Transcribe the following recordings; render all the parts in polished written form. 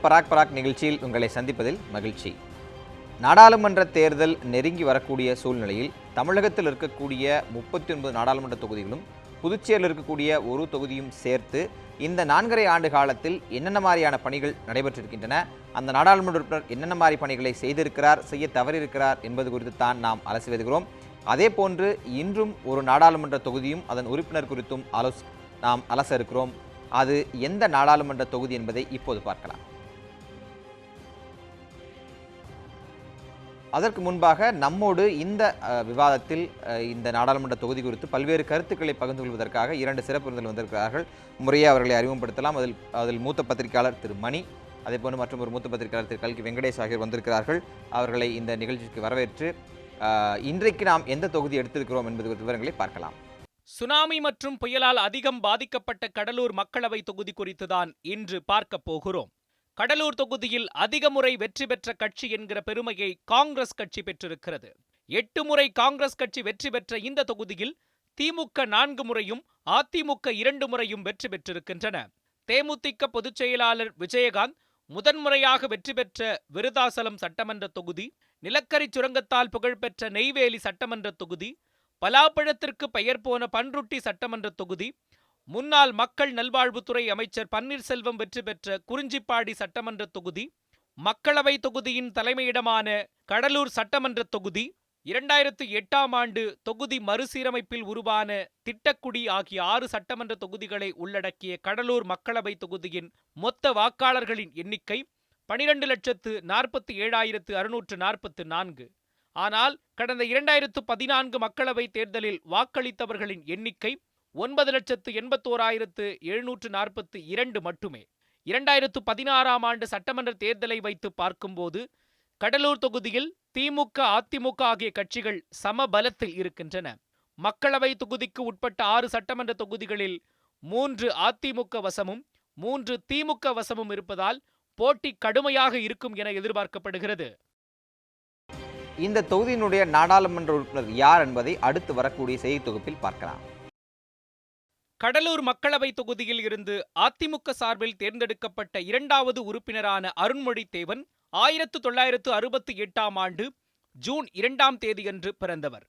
பராக் பராக் நிகழ்ச்சியில் உங்களை சந்திப்பதில் மகிழ்ச்சி. நாடாளுமன்ற தேர்தல் நெருங்கி வரக்கூடிய சூழ்நிலையில் தமிழகத்தில் இருக்கக்கூடிய 39 நாடாளுமன்ற தொகுதிகளும் புதுச்சேரியில் இருக்கக்கூடிய ஒரு தொகுதியும் சேர்த்து இந்த 4.5 ஆண்டு காலத்தில் என்னென்ன மாதிரியான பணிகள் நடைபெற்றிருக்கின்றன, அந்த நாடாளுமன்ற உறுப்பினர் என்னென்ன மாதிரி பணிகளை செய்திருக்கிறார், செய்ய தவறியிருக்கிறார் என்பது குறித்து தான் நாம் அலசி வருகிறோம். அதே போன்று இன்றும் ஒரு நாடாளுமன்ற தொகுதியும் அதன் உறுப்பினர் குறித்தும் நாம் அலச இருக்கிறோம். அது எந்த நாடாளுமன்ற தொகுதி என்பதை இப்போது பார்க்கலாம். அதற்கு முன்பாக நம்மோடு இந்த விவாதத்தில் இந்த நாடாளுமன்ற தொகுதி குறித்து பல்வேறு கருத்துக்களை பகிர்ந்து கொள்வதற்காக 2 சிறப்பு விருந்தினர் வந்திருக்கிறார்கள். முறையே அவர்களை அறிமுகப்படுத்தலாம். அதில் மூத்த பத்திரிகையாளர் திரு மணி, அதே போன்று மற்றும் ஒரு மூத்த பத்திரிகையாளர் திரு கல்கி வெங்கடேஷ் ஆகியோர் வந்திருக்கிறார்கள். அவர்களை இந்த நிகழ்ச்சிக்கு வரவேற்று இன்றைக்கு நாம் எந்த தொகுதி எடுத்திருக்கிறோம் என்பது குறித்த விவரங்களை பார்க்கலாம். சுனாமி மற்றும் புயலால் அதிகம் பாதிக்கப்பட்ட கடலூர் மக்களவை தொகுதி குறித்துதான் இன்று பார்க்க போகிறோம். கடலூர் தொகுதியில் அதிக முறை வெற்றி பெற்ற கட்சி என்கிற பெருமையை காங்கிரஸ் கட்சி பெற்றிருக்கிறது. 8 முறை காங்கிரஸ் கட்சி வெற்றி பெற்ற இந்த தொகுதியில் திமுக 4 முறையும் அதிமுக 2 முறையும் வெற்றி பெற்றிருக்கின்றன. தேமுதிக பொதுச் செயலாளர் விஜயகாந்த் முதன்முறையாக வெற்றி பெற்ற விருதாசலம் சட்டமன்ற தொகுதி, நிலக்கரி சுரங்கத்தால் புகழ்பெற்ற நெய்வேலி சட்டமன்ற தொகுதி, பலாப்பழத்திற்கு பெயர் போன பன்ருட்டி சட்டமன்ற தொகுதி, முன்னாள் மக்கள் நல்வாழ்வுத்துறை அமைச்சர் பன்னீர்செல்வம் வெற்றி பெற்ற குறிஞ்சிப்பாடி சட்டமன்ற தொகுதி, மக்களவை தொகுதியின் தலைமையிடமான கடலூர் சட்டமன்ற தொகுதி, 2008ஆம் ஆண்டு தொகுதி மறுசீரமைப்பில் உருவான திட்டக்குடி ஆகிய 6 சட்டமன்ற தொகுதிகளை உள்ளடக்கிய கடலூர் மக்களவை தொகுதியின் மொத்த வாக்காளர்களின் எண்ணிக்கை 12,47,644. ஆனால் கடந்த 2014 மக்களவை தேர்தலில் வாக்களித்தவர்களின் எண்ணிக்கை 9,81,742 மட்டுமே. 2016ஆம் ஆண்டு சட்டமன்ற தேர்தலை வைத்து பார்க்கும்போது கடலூர் தொகுதியில் திமுக அதிமுக ஆகிய கட்சிகள் சம பலத்தில் இருக்கின்றன. மக்களவை தொகுதிக்கு உட்பட்ட 6 சட்டமன்ற தொகுதிகளில் 3 அதிமுக வசமும் 3 திமுக வசமும் இருப்பதால் போட்டி கடுமையாக இருக்கும் என எதிர்பார்க்கப்படுகிறது. இந்த தொகுதியினுடைய நாடாளுமன்ற உறுப்பினர் யார் என்பதை அடுத்து வரக்கூடிய செய்தி தொகுப்பில் பார்க்கலாம். கடலூர் மக்களவை தொகுதியில் இருந்து அதிமுக சார்பில் தேர்ந்தெடுக்கப்பட்ட 2வது உறுப்பினரான அருண்மொழி தேவன் 1968ஆம் ஆண்டு ஜூன் 2ஆம் தேதியன்று பிறந்தவர்.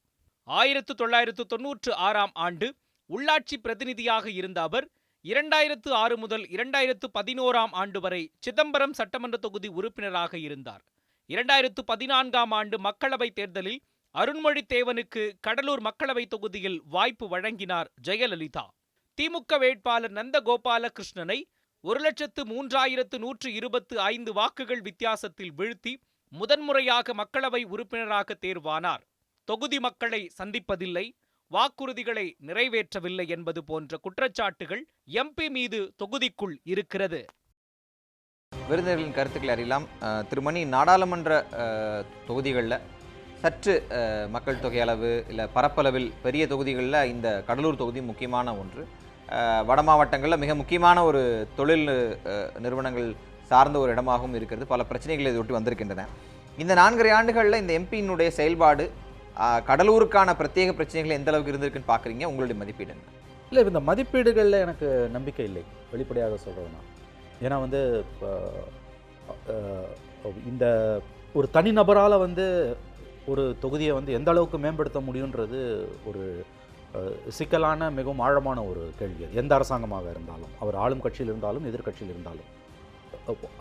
1996ஆம் ஆண்டு உள்ளாட்சி பிரதிநிதியாக இருந்த அவர் 2006 முதல் 2011ஆம் ஆண்டு வரை சிதம்பரம் சட்டமன்ற தொகுதி உறுப்பினராக இருந்தார். 2014ஆம் ஆண்டு மக்களவை தேர்தலில் அருண்மொழி தேவனுக்கு கடலூர் மக்களவை தொகுதியில் வாய்ப்பு வழங்கினார் ஜெயலலிதா. திமுக வேட்பாளர் நந்தகோபால கிருஷ்ணனை 1,03,125 வாக்குகள் வித்தியாசத்தில் வீழ்த்தி முதன்முறையாக மக்களவை உறுப்பினராக தேர்வானார். தொகுதி மக்களை சந்திப்பதில்லை, வாக்குறுதிகளை நிறைவேற்றவில்லை என்பது போன்ற குற்றச்சாட்டுகள் எம்பி மீது தொகுதிக்குள் இருக்கிறது. விருந்தினர்களின் கருத்துக்களை அறியலாம். திருமணி, நாடாளுமன்ற தொகுதிகளில் சற்று மக்கள் தொகை அளவு இல்லை பரப்பளவில் பெரிய தொகுதிகளில் இந்த கடலூர் தொகுதி முக்கியமான ஒன்று. வட மாவட்டங்களில் மிக முக்கியமான ஒரு தொழில் நிறுவனங்கள் சார்ந்த ஒரு இடமாகவும் இருக்கிறது. பல பிரச்சனைகள் இதை ஒட்டி வந்திருக்கின்றன. இந்த 4.5 ஆண்டுகளில் இந்த எம்பியினுடைய செயல்பாடு கடலூருக்கான பிரத்யேக பிரச்சனைகள் எந்த அளவுக்கு இருந்திருக்குன்னு பார்க்குறீங்க? உங்களுடைய மதிப்பீடு என்ன? இல்லை, இந்த மதிப்பீடுகளில் எனக்கு நம்பிக்கை இல்லை, வெளிப்படையாக சொல்கிறதுனா. ஏன்னா இந்த ஒரு தனிநபரால் ஒரு தொகுதியை எந்த அளவுக்கு மேம்படுத்த முடியுன்றது ஒரு சிக்கலான மிகவும் ஆழமான ஒரு கேள்வி. எந்த அரசாங்கமாக இருந்தாலும், அவர் ஆளும் கட்சியில் இருந்தாலும் எதிர்கட்சியில் இருந்தாலும்,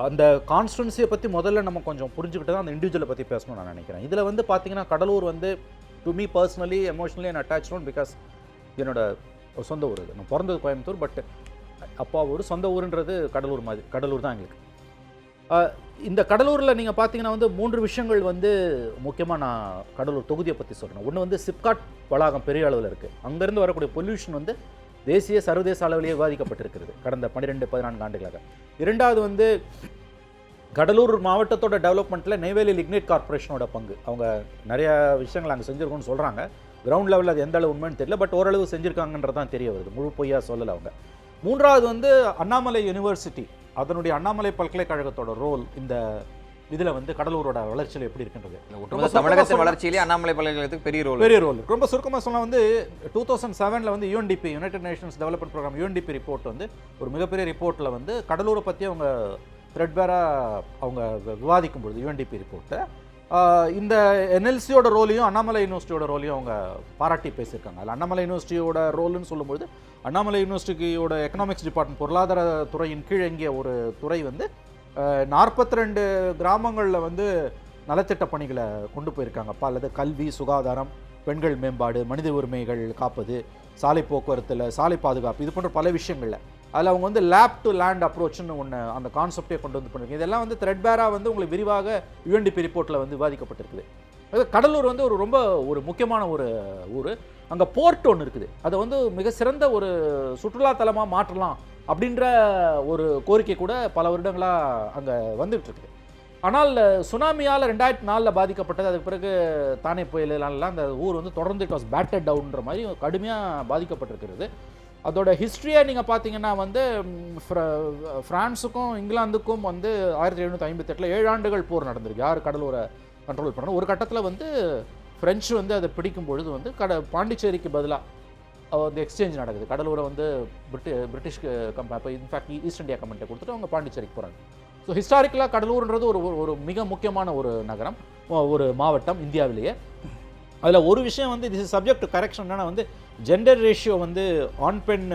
அந்த கான்ஸ்டுவன்சியை பற்றி முதல்ல நம்ம கொஞ்சம் புரிஞ்சுக்கிட்டு தான் அந்த இண்டிவிஜுவலை பற்றி பேசணும்னு நான் நினைக்கிறேன். இதில் பார்த்தீங்கன்னா Cuddalore to me personally emotionally and attachment, because என்னோட சொந்த ஊர். நான் பிறந்தது கோயம்புத்தூர், பட் அப்பா ஊர், சொந்த ஊருன்றது கடலூர் தான் எங்களுக்கு. இந்த கடலூரில் நீங்கள் பார்த்தீங்கன்னா 3 விஷயங்கள் முக்கியமாக நான் கடலூர் தொகுதியை பற்றி சொல்கிறேன். ஒன்று சிப்காட் வளாகம் பெரிய அளவில் இருக்குது. அங்கேருந்து வரக்கூடிய பொல்யூஷன் தேசிய சர்வதேச அளவிலேயே விவாதிக்கப்பட்டிருக்கிறது கடந்த 12-14 ஆண்டுகளாக. 2வது கடலூர் மாவட்டத்தோட டெவலப்மெண்ட்டில் நெய்வேலி லிக்னைட் கார்பரேஷனோட பங்கு. அவங்க நிறையா விஷயங்கள் அங்கே செஞ்சுருக்கோன்னு சொல்கிறாங்க. கிரவுண்ட் லெவலில் அது எந்த அளவு உண்மைன்னு தெரியல, பட் ஓரளவு செஞ்சுருக்காங்கன்றது தான் தெரிய வருது, முழு பொய்யா சொல்லலை அவங்க. 3வது அண்ணாமலை யூனிவர்சிட்டி, அதனுடைய அண்ணாமலை பல்கலைக்கழகத்தோட ரோல் இந்த இதில் கடலூரோட வளர்ச்சியில் எப்படி இருக்கின்றது. தமிழகத்தின் வளர்ச்சியிலே அண்ணாமலை பல்கலைக்கழகத்துக்கு பெரிய ரோல். ரொம்ப சுருக்கமாக சொன்னால் 2007 UNDP, United Nations Development Programme UNDP report ஒரு மிகப்பெரிய ரிப்போர்ட்டில் கடலூரை பற்றி அவங்க த்ரெட்பேராக அவங்க விவாதிக்கும் பொழுது யுஎன்டிபி ரிப்போர்ட்டை இந்த என்எல்சியோட ரோலையும் அண்ணாமலை யூனிவர்சிட்டியோட ரோலையும் அவங்க பாராட்டி பேசியிருக்காங்க. அதில் அண்ணாமலை யூனிவர்சிட்டியோட ரோலுன்னு சொல்லும்பொழுது அண்ணாமலை யூனிவர்சிட்டியோட எக்கனாமிக்ஸ் டிபார்ட்மெண்ட் பொருளாதார துறையின் கீழ் இயங்கிய ஒரு துறை வந்து 42 கிராமங்களில் வந்து நலத்திட்ட பணிகளை கொண்டு போயிருக்காங்கப்பா. அல்லது கல்வி, சுகாதாரம், பெண்கள் மேம்பாடு, மனித உரிமைகள் காப்பது, சாலை போக்குவரத்தில் சாலை பாதுகாப்பு, இது போன்ற பல விஷயங்களில் அதில் அவங்க வந்து லேப் டு லேண்ட் அப்ரோச்னு ஒன்று அந்த கான்செப்டே கொண்டு வந்து பண்ணியிருக்கீங்க. இதெல்லாம் வந்து த்ரெட்பேராக வந்து உங்களுக்கு விரிவாக யுஎன்டிபி ரிப்போர்ட்டில் வந்து விவாதிக்கப்பட்டிருக்குது. அது கடலூர் வந்து ரொம்ப முக்கியமான ஒரு ஊர். அங்கே போர்ட் ஒன்று இருக்குது. அதை வந்து மிக சிறந்த ஒரு சுற்றுலாத்தலமாக மாற்றலாம் அப்படின்ற ஒரு கோரிக்கை கூட பல வருடங்களாக அங்கே வந்துகிட்டு இருக்குது. ஆனால் சுனாமியால் 2004 பாதிக்கப்பட்டது. அதுக்கு பிறகு தானே புயலாம் அந்த ஊர் வந்து தொடர்ந்து இட் வாஸ் பேட்டட் டவுன்ற மாதிரி கடுமையாக பாதிக்கப்பட்டிருக்கிறது. அதோட ஹிஸ்ட்ரியை நீங்கள் பார்த்தீங்கன்னா வந்து ஃப்ரான்ஸுக்கும் இங்கிலாந்துக்கும் வந்து 1758 7 ஆண்டுகள் போர் நடந்திருக்கு. யார் கடலூரை கண்ட்ரோல் பண்ணணும். ஒரு கட்டத்தில் வந்து ஃப்ரெஞ்சு வந்து அதை பிடிக்கும் பொழுது வந்து பாண்டிச்சேரிக்கு பதிலாக வந்து எக்ஸ்சேஞ்ச் நடக்குது. கடலூரை வந்து பிரிட்டிஷ்க்கு இப்போ இன்ஃபேக்ட் ஈஸ்ட் இந்தியா கம்பெனியை கொடுத்துட்டு அவங்க பாண்டிச்சேரிக்கு போகிறாங்க. ஸோ ஹிஸ்டாரிக்கலாக கடலூர்ன்றது ஒரு மிக முக்கியமான ஒரு நகரம், ஒரு மாவட்டம் இந்தியாவிலேயே. அதில் ஒரு விஷயம் வந்து this is subject to correction. என்னன்னா வந்து ஜெண்டர் ரேஷியோ வந்து ஆண் பெண்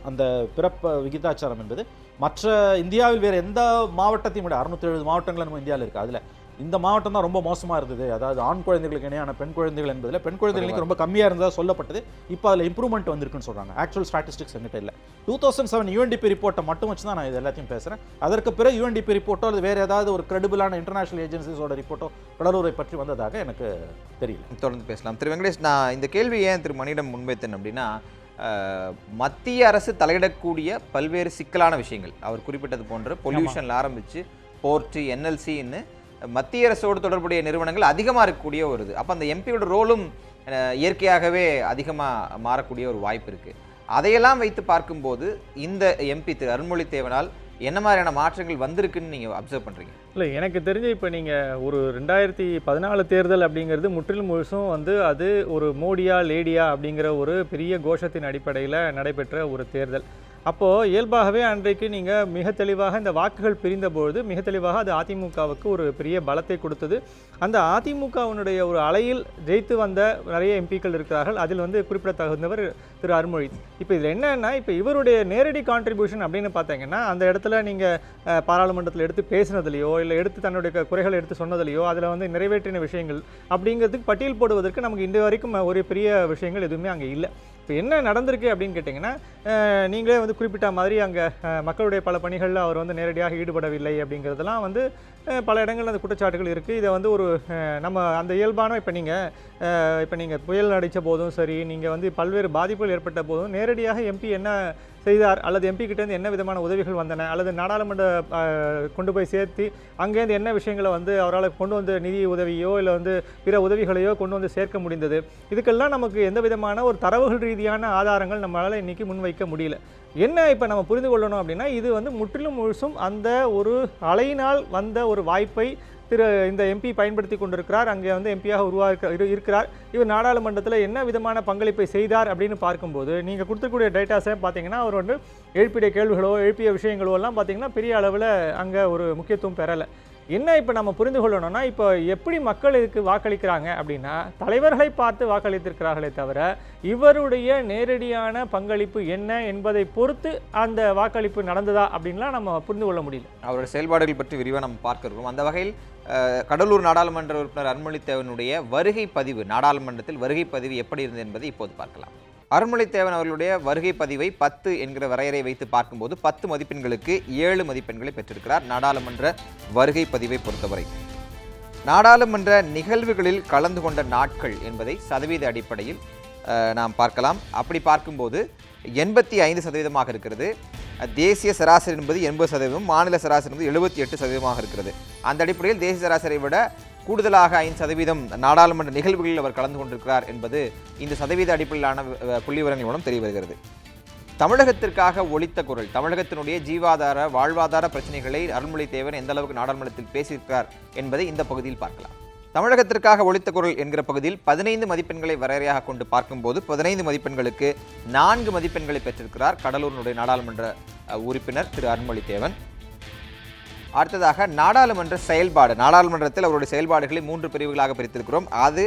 அந்த பிறப்பு விகிதாச்சாரம் என்பது மற்ற இந்தியாவில் வேறு எந்த மாவட்டத்தையும் விட 670 மாவட்டங்கள் நம்ம இந்தியாவில் இருக்குது. அதில் இந்த மாவட்டம் தான் ரொம்ப மோசமாக இருந்தது. அதாவது ஆண் குழந்தைகளுக்கு இணையான பெண் குழந்தைகள் என்பதில் பெண் குழந்தைகளுக்கு ரொம்ப கம்மியாக இருந்ததாக சொல்லப்பட்டது. இப்போ அதில் இம்ப்ரூவ்மெண்ட் வந்திருக்குன்னு சொல்கிறாங்க. ஆக்சுவல் ஸ்டாட்டிஸ்டிக்ஸ் எங்கிட்ட இல்லை. 2007 யுஎன்டிபி ரிப்போர்ட்டை மட்டும் வச்சு தான் நான் இது எல்லாத்தையும் பேசுகிறேன். அதற்கு பிறகு யுஎன்டிபி ரிப்போர்ட்டோ அல்லது வேறு ஏதாவது ஒரு கிரெடிபிளான இன்டர்நேஷனல் ஏஜென்சிஸோட ரிப்போர்ட்டோ கடலூரை பற்றி வந்ததாக எனக்கு தெரியல. தொடர்ந்து பேசலாம். திரு வெங்கடேஷ், நான் இந்த கேள்வி ஏன் திரு மணியிடம் முன்வைத்தேன் அப்படின்னா, மத்திய அரசு தலையிடக்கூடிய பல்வேறு சிக்கலான விஷயங்கள் அவர் குறிப்பிட்டது போன்ற பொல்யூஷனில் ஆரம்பித்து போர்ட்டு, என்எல்சின்னு மத்திய அரசோடு தொடர்புடைய நிறுவனங்கள் அதிகமாக இருக்கக்கூடிய ஒரு இது. அப்போ அந்த எம்பியோட ரோலும் இயற்கையாகவே அதிகமாக மாறக்கூடிய ஒரு வாய்ப்பு இருக்குது. அதையெல்லாம் வைத்து பார்க்கும்போது இந்த எம்பி திரு அருண்மொழித்தேவனால் என்ன மாதிரியான மாற்றங்கள் வந்திருக்குன்னு நீங்கள் அப்சர்வ் பண்ணுறீங்க? இல்லை, எனக்கு தெரிஞ்சு இப்போ நீங்கள் ஒரு 2014 தேர்தல் அப்படிங்கிறது முற்றிலும் முழுசும் வந்து அது ஒரு மோடியா லேடியா அப்படிங்கிற ஒரு பெரிய கோஷத்தின் அடிப்படையில் நடைபெற்ற ஒரு தேர்தல். அப்போது இயல்பாகவே அன்றைக்கு நீங்கள் மிக தெளிவாக இந்த வாக்குகள் பிரிந்தபொழுது மிக தெளிவாக அது அதிமுகவுக்கு ஒரு பெரிய பலத்தை கொடுத்தது. அந்த அதிமுகவினுடைய ஒரு அலையில் ஜெயித்து வந்த நிறைய எம்பிக்கள் இருக்கிறார்கள். அதில் வந்து குறிப்பிடத்தகுந்தவர் திரு அருண்மொழி. இப்போ இதில் என்னன்னா, இப்போ இவருடைய நேரடி கான்ட்ரிபியூஷன் அப்படின்னு பார்த்தீங்கன்னா, அந்த இடத்துல நீங்கள் பாராளுமன்றத்தில் எடுத்து பேசினதுலையோ இல்லை எடுத்து தன்னுடைய குறைகளை எடுத்து சொன்னதுலையோ அதில் வந்து நிறைவேற்றின விஷயங்கள் அப்படிங்கிறதுக்கு பட்டியல் போடுவதற்கு நமக்கு இந்த வரைக்கும் ஒரு பெரிய விஷயங்கள் எதுவுமே அங்கே இல்லை. இப்போ என்ன நடந்திருக்கு அப்படின்னு கேட்டிங்கன்னா, நீங்களே வந்து குறிப்பிட்ட மாதிரி அங்கே மக்களுடைய பல பணிகளில் அவர் வந்து நேரடியாக ஈடுபடவில்லை அப்படிங்கிறதெல்லாம் வந்து பல இடங்களில் அந்த குற்றச்சாட்டுகள் இருக்குது. இதை வந்து ஒரு நம்ம அந்த இயல்பான இப்போ நீங்கள் புயல் அடித்த போதும் சரி, நீங்கள் வந்து பல்வேறு பாதிப்புகள் ஏற்பட்ட போதும் நேரடியாக எம்பி என்ன செய்தார் அல்லது எம்பி கிட்டேருந்து என்ன விதமான உதவிகள் வந்தன அல்லது நாடாளுமன்ற கொண்டு போய் சேர்த்து அங்கேருந்து என்ன விஷயங்களை வந்து அவரால் கொண்டு வந்து நிதி உதவியோ இல்லை வந்து பிற உதவிகளையோ கொண்டு வந்து சேர்க்க முடிந்தது, இதுக்கெல்லாம் நமக்கு எந்த விதமான ஒரு தரவுகள் ரீதியான ஆதாரங்கள் நம்மளால் இன்றைக்கி முன்வைக்க முடியல. என்ன இப்போ நம்ம புரிந்து கொள்ளணும் அப்படின்னா, இது வந்து முற்றிலும் முழுசும் அந்த ஒரு அலையினால் வந்த ஒரு வாய்ப்பை இந்த எம்பி பயன்படுத்தி கொண்டிருக்கிறார். அங்கே வந்து எம்பியாக இருக்கிறார். இவர் நாடாளுமன்றத்தில் என்ன விதமான பங்களிப்பை செய்தார் அப்படின்னு பார்க்கும்போது நீங்கள் கொடுத்துக்கூடிய டேட்டாஸை பார்த்தீங்கன்னா, அவர் வந்து எழுப்பிய கேள்விகளோ எழுப்பிய விஷயங்களோ எல்லாம் பார்த்தீங்கன்னா பெரிய அளவில் அங்கே ஒரு முக்கியத்துவம் பெறலை. என்ன இப்போ நம்ம புரிந்து கொள்ளணும்னா, இப்போ எப்படி மக்கள் இதுக்கு வாக்களிக்கிறாங்க அப்படின்னா, தலைவர்களை பார்த்து வாக்களித்திருக்கிறார்களே தவிர இவருடைய நேரடியான பங்களிப்பு என்ன என்பதை பொறுத்து அந்த வாக்களிப்பு நடந்ததா அப்படின்லாம் நம்ம புரிந்து கொள்ள முடியல. அவருடைய செயல்பாடுகள் பற்றி விரிவாக நம்ம பார்க்க இருக்கோம். அந்த வகையில் கடலூர் நாடாளுமன்ற உறுப்பினர் அருண்மொழித்தேவனுடைய வருகை பதிவு, நாடாளுமன்றத்தில் வருகை பதிவு எப்படி இருந்தது என்பதை இப்போது பார்க்கலாம். அருண்மொழித்தேவன் அவர்களுடைய வருகை பதிவை 10 என்கிற வரையறை வைத்து பார்க்கும்போது 10 மதிப்பெண்களுக்கு 7 மதிப்பெண்களை பெற்றிருக்கிறார். நாடாளுமன்ற வருகை பதிவை பொறுத்தவரை நாடாளுமன்ற நிகழ்வுகளில் கலந்து கொண்ட நாட்கள் என்பதை சதவீத அடிப்படையில் நாம் பார்க்கலாம். அப்படி பார்க்கும்போது 85% இருக்கிறது. தேசிய சராசரி என்பது 80%, மாநில சராசரி என்பது 78% இருக்கிறது. அந்த அடிப்படையில் தேசிய சராசரியை விட கூடுதலாக 5% நாடாளுமன்ற நிகழ்வுகளில் அவர் கலந்து கொண்டிருக்கிறார் என்பது இந்த சதவீத அடிப்படையிலான புள்ளி விவரங்கள் மூலம் தெரிய வருகிறது. தமிழகத்திற்காக ஒலித்த குரல், தமிழகத்தினுடைய ஜீவாதார வாழ்வாதார பிரச்சனைகளை அருண்மொழித்தேவன் எந்த அளவுக்கு நாடாளுமன்றத்தில் பேசியிருக்கிறார் என்பதை இந்த பகுதியில் பார்க்கலாம். தமிழகத்திற்காக ஒலித்த குரல் என்கிற பகுதியில் 15 மதிப்பெண்களை வரையறையாக கொண்டு பார்க்கும்போது 15 மதிப்பெண்களுக்கு 4 மதிப்பெண்களை பெற்றிருக்கிறார் கடலூரினுடைய நாடாளுமன்ற உறுப்பினர் திரு அருண்மொழித்தேவன். அடுத்ததாக நாடாளுமன்ற செயல்பாடு. நாடாளுமன்றத்தில் அவருடைய செயல்பாடுகளை 3 பிரிவுகளாக பிரித்திருக்கிறோம். அது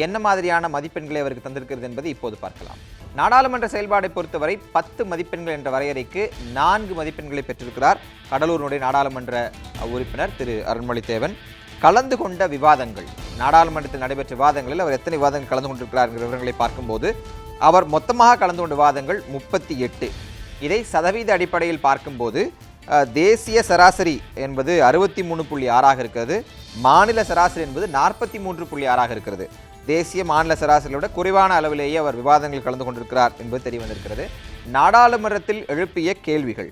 என்ன மாதிரியான மதிப்பெண்களை அவருக்கு தந்திருக்கிறது என்பதை இப்போது பார்க்கலாம். நாடாளுமன்ற செயல்பாடை பொறுத்தவரை 10 மதிப்பெண்கள் என்ற வரையறைக்கு 4 மதிப்பெண்களை பெற்றிருக்கிறார் கடலூரினுடைய நாடாளுமன்ற உறுப்பினர் திரு அருண்மொழித்தேவன். கலந்து கொண்ட விவாதங்கள், நாடாளுமன்றத்தில் நடைபெற்ற விவாதங்களில் அவர் எத்தனை விவாதங்கள் கலந்து கொண்டிருக்கிறார் என்கிற விவரங்களை பார்க்கும்போது அவர் மொத்தமாக கலந்து கொண்ட விவாதங்கள் 38. இதை சதவீத அடிப்படையில் பார்க்கும்போது தேசிய சராசரி என்பது 63.6 இருக்கிறது. மாநில சராசரி என்பது 43.6 இருக்கிறது. தேசிய மாநில சராசரியை விட குறைவான அளவிலேயே அவர் விவாதங்கள் கலந்து கொண்டிருக்கிறார் என்பது தெரிய வந்திருக்கிறது. நாடாளுமன்றத்தில் எழுப்பிய கேள்விகள்,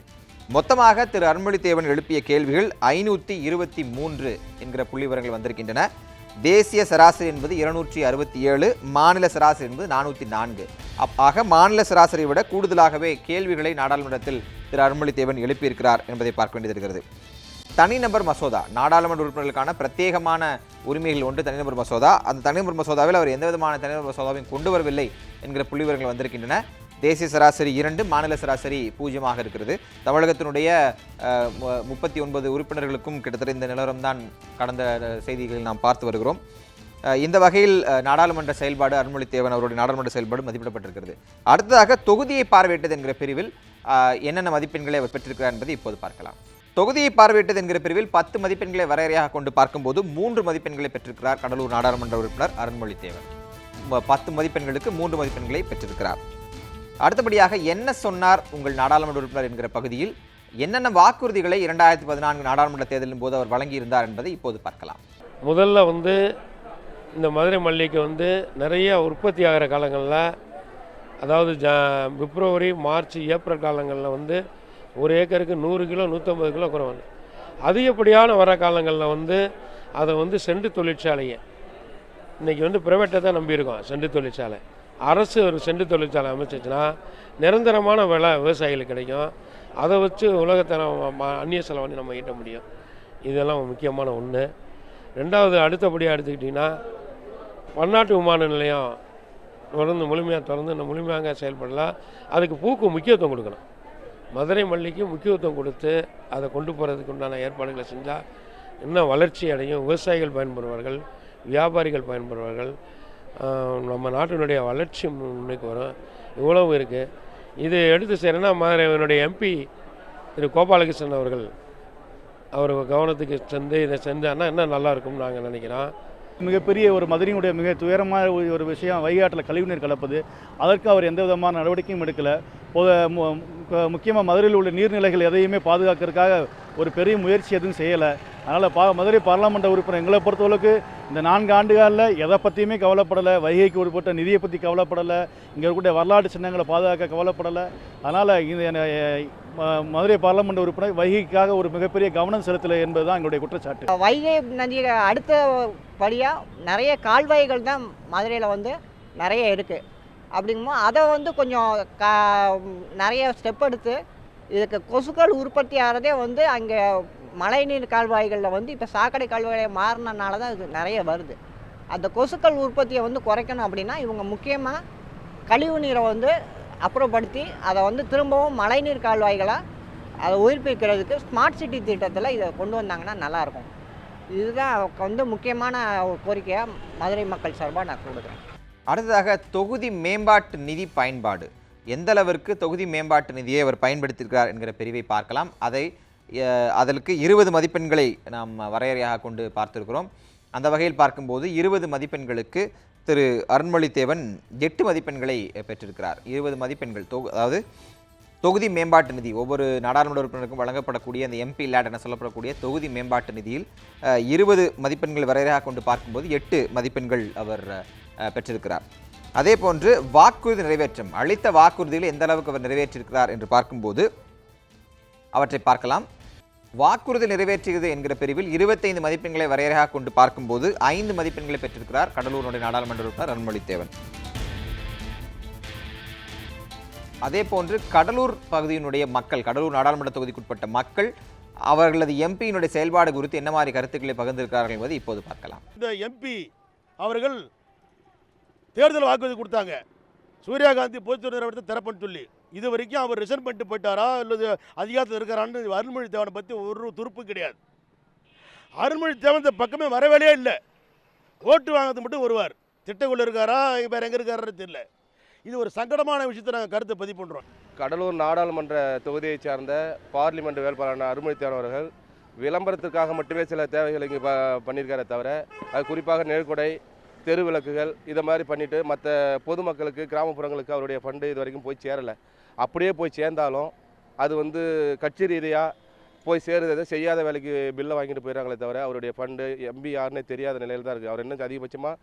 மொத்தமாக திரு அருண்மொழித்தேவன் எழுப்பிய கேள்விகள் 523 என்கிற புள்ளி விவரங்கள் வந்திருக்கின்றன. தேசிய சராசரி என்பது 267, மாநில சராசரி என்பது 404. ஆக மாநில சராசரியை விட கூடுதலாகவே கேள்விகளை நாடாளுமன்றத்தில் திரு அருண்மொழித்தேவன் எழுப்பியிருக்கிறார் என்பதை பார்க்க வேண்டியது இருக்கிறது. தனிநபர் மசோதா, நாடாளுமன்ற உறுப்பினர்களுக்கான பிரத்யேகமான உரிமைகள் ஒன்று தனிநபர் மசோதா. அந்த தனிநபர் மசோதாவில் அவர் எந்த விதமான தனிநபர் மசோதாவையும் கொண்டு வரவில்லை என்கிற புள்ளி விவரங்கள் வந்திருக்கின்றன. தேசிய சராசரி 2, மாநில சராசரி 0 இருக்கிறது. தமிழகத்தினுடைய 39 உறுப்பினர்களுக்கும் கிட்டத்தட்ட இந்த நிலவரம்தான் கடந்த செய்திகளில் நாம் பார்த்து வருகிறோம். இந்த வகையில் நாடாளுமன்ற செயல்பாடு, அருண்மொழித்தேவன் அவருடைய நாடாளுமன்ற செயல்பாடு மதிப்பிடப்பட்டிருக்கிறது. அடுத்ததாக தொகுதியை பார்வையிட்டது என்கிற பிரிவில் என்னென்ன மதிப்பெண்களை அவர் பெற்றிருக்கிறார் என்பதை இப்போது பார்க்கலாம். தொகுதியை பார்வையிட்டது என்கிற பிரிவில் 10 மதிப்பெண்களை வரையறையாக கொண்டு பார்க்கும்போது 3 மதிப்பெண்களை பெற்றிருக்கிறார் கடலூர் நாடாளுமன்ற உறுப்பினர் அருண்மொழித்தேவன். 10 மதிப்பெண்களுக்கு 3 மதிப்பெண்களை பெற்றிருக்கிறார். அடுத்தபடியாக என்ன சொன்னார் உங்கள் நாடாளுமன்ற உறுப்பினர் என்கிற பகுதியில் என்னென்ன வாக்குறுதிகளை 2014 நாடாளுமன்ற தேர்தலின் போது அவர் வழங்கியிருந்தார் என்பதை இப்போது பார்க்கலாம். முதல்ல இந்த மதுரை மல்லிகை நிறைய உற்பத்தி ஆகிற காலங்களில், அதாவது பிப்ரவரி, மார்ச், ஏப்ரல் காலங்களில் 1 ஏக்கருக்கு 100 கிலோ 150 கிலோ குறைவாங்க. அதிகப்படியான வர காலங்களில் அதை செண்டு தொழிற்சாலையை இன்றைக்கி ப்ரைவேட்டை தான் நம்பியிருக்கோம். செண்டு தொழிற்சாலை, அரசு ஒரு செண்டு தொழிற்சாலை அமைச்சிச்சுன்னா நிரந்தரமான விலை விவசாயிகளுக்கு கிடைக்கும். அதை வச்சு உலகத்தரம் அந்நிய செலவாணி நம்ம ஈட்ட முடியும். இதெல்லாம் முக்கியமான ஒன்று. ரெண்டாவது, அடுத்தபடியாக எடுத்துக்கிட்டிங்கன்னா பன்னாட்டு விமான நிலையம் முழுமையாக செயல்படலாம். அதுக்கு பூக்கு முக்கியத்துவம் கொடுக்கணும். மதுரை மல்லிக்கு முக்கியத்துவம் கொடுத்து அதை கொண்டு போகிறதுக்கு உண்டான ஏற்பாடுகளை செஞ்சால் இன்னும் வளர்ச்சி அடையும். விவசாயிகள் பயன்பெறுவார்கள், வியாபாரிகள் பயன்பெறுவார்கள், நம்ம நாட்டினுடைய வளர்ச்சி முன்னுக்கு வரும். இவ்வளவு இருக்குது. இது எடுத்து செய்கிறேன்னா மதுரையினுடைய எம்பி திரு கோபாலகிருஷ்ணன் அவர்கள் அவர் கவனத்துக்கு இதை செஞ்சான்னா இன்னும் நல்லா இருக்கும்னு நாங்கள் நினைக்கிறோம். மிகப்பெரிய ஒரு மதுரையினுடைய மிக துயரமான ஒரு விஷயம் வைகாட்டில் கழிவுநீர் கலப்பது. அதற்கு அவர் எந்த விதமான நடவடிக்கையும் எடுக்கலை. முக்கியமாக மதுரையில் உள்ள நீர்நிலைகள் எதையுமே பாதுகாக்கிறதுக்காக ஒரு பெரிய முயற்சி எதுவும் செய்யலை. அதனால் மதுரை பாராளுமன்ற உறுப்பினர் எங்களை பொறுத்தளவுக்கு இந்த 4 ஆண்டுகளில் எதை பற்றியுமே கவலைப்படலை. வைகைக்கு உட்பட்ட நிதியை பற்றி கவலைப்படலை. இங்கே இருக்கக்கூடிய வரலாற்று சின்னங்களை பாதுகாக்க கவலைப்படலை. அதனால் இந்த மதுரை பாராளுமன்ற உறுப்பினர் வைகைக்காக ஒரு மிகப்பெரிய கவனம் செலுத்தலை என்பது தான் எங்களுடைய குற்றச்சாட்டு. வைகை நதியில் அடுத்தபடியாக நிறைய கால்வாய்கள் தான் மதுரையில் நிறைய இருக்குது. அப்படிங்கும்போது அதை கொஞ்சம் நிறைய ஸ்டெப் எடுத்து இதுக்கு கொசுக்கள் உற்பத்தி ஆகிறதே அங்கே மழைநீர் கால்வாய்களில் இப்போ சாக்கடை கால்வாய் மாறினால தான் இது நிறைய வருது. அந்த கொசுக்கள் உற்பத்தியை குறைக்கணும் அப்படின்னா இவங்க முக்கியமாக கழிவு நீரை அப்புறப்படுத்தி அதை திரும்பவும் மழைநீர் கால்வாய்களாக அதை உயிர்ப்பிக்கிறதுக்கு ஸ்மார்ட் சிட்டி திட்டத்தில் இதை கொண்டு வந்தாங்கன்னா நல்லாயிருக்கும். இதுதான் முக்கியமான ஒரு கோரிக்கையாக மதுரை மக்கள் சார்பாக நான் கொடுக்குறேன். அடுத்ததாக தொகுதி மேம்பாட்டு நிதி பயன்பாடு, எந்த அளவிற்கு தொகுதி மேம்பாட்டு நிதியை அவர் பயன்படுத்தியிருக்கிறார் என்கிற பிரிவை பார்க்கலாம். அதற்கு 20 மதிப்பெண்களை நாம் வரையறையாக கொண்டு பார்த்திருக்கிறோம். அந்த வகையில் பார்க்கும்போது 20 மதிப்பெண்களுக்கு திரு அருண்மொழித்தேவன் 8 மதிப்பெண்களை பெற்றிருக்கிறார். 20 மதிப்பெண்கள் அதாவது தொகுதி மேம்பாட்டு நிதி, ஒவ்வொரு நாடாளுமன்ற உறுப்பினருக்கும் வழங்கப்படக்கூடிய அந்த எம்பி லேட் என சொல்லப்படக்கூடிய தொகுதி மேம்பாட்டு நிதியில் 20 மதிப்பெண்கள் வரையறையாக கொண்டு பார்க்கும்போது 8 மதிப்பெண்கள் அவர் பெற்றிருக்கிறார். அதே போன்று வாக்குறுதி நிறைவேற்றம், அளித்த வாக்குறுதிகளை எந்த அளவுக்கு அவர் நிறைவேற்றியிருக்கிறார் என்று பார்க்கும்போது அவற்றை பார்க்கலாம். வாக்குறுதி நிறைவேற்றியது என்கிற பிரிவில் 25 மதிப்பெண்களை வரையறையாக கொண்டு பார்க்கும்போது 5 மதிப்பெண்களை பெற்றிருக்கிறார் கடலூருடைய நாடாளுமன்ற உறுப்பினர் அருண்மொழித்தேவன். அதே போன்று கடலூர் பகுதியினுடைய மக்கள், கடலூர் நாடாளுமன்ற தொகுதிக்குட்பட்ட மக்கள் அவர்களது எம்பியினுடைய செயல்பாடு குறித்து என்ன மாதிரி கருத்துக்களை பகிர்ந்திருக்கிறார்கள் என்பதை இப்போது பார்க்கலாம். இந்த எம்பி அவர்கள் தேர்தல் வாக்குறுதி கொடுத்தாங்க, சூர்யா காந்தி பொதுத்துறை நிறுவனத்தை திறப்புன்னு சொல்லி. இது வரைக்கும் அவர் ரிசைன் பண்ணிட்டு போயிட்டாரா இல்லை அதிகாரத்தில் இருக்கிறான்னு அருள்மொழித்தேவனை பற்றி ஒரு துருப்பு கிடையாது. அருள்மொழித்தேவன் இந்த பக்கமே வரவேலையே இல்லை. ஓட்டு வாங்கிறது மட்டும் வருவார். திட்டக்குள்ள இருக்காரா வேறு எங்கே இருக்காரு தெரியல. இது ஒரு சங்கடமான விஷயத்தை நாங்கள் கருத்தை பதிவு பண்ணுறோம். கடலூர் நாடாளுமன்ற தொகுதியைச் சார்ந்த பார்லிமெண்ட் வேட்பாளரான அருள்மொழித்தேவன் அவர்கள் விளம்பரத்திற்காக மட்டுமே சில தேவைகளை இங்கே பண்ணியிருக்காரே தவிர, அது குறிப்பாக நெருக்கொடை, தெரு விளக்குகள் இதை மாதிரி பண்ணிவிட்டு மற்ற பொதுமக்களுக்கு, கிராமப்புறங்களுக்கு அவருடைய ஃபண்டு இது வரைக்கும் போய் சேரலை. அப்படியே போய் சேர்ந்தாலும் அது கட்சி ரீதியாக போய் சேருறதை செய்யாத வேலைக்கு பில்லை வாங்கிட்டு போயிடறாங்களே தவிர, அவருடைய ஃபண்டு எம்பி யாருன்னே தெரியாத நிலையில் தான் இருக்குது. அவர் என்ன அதிகபட்சமாக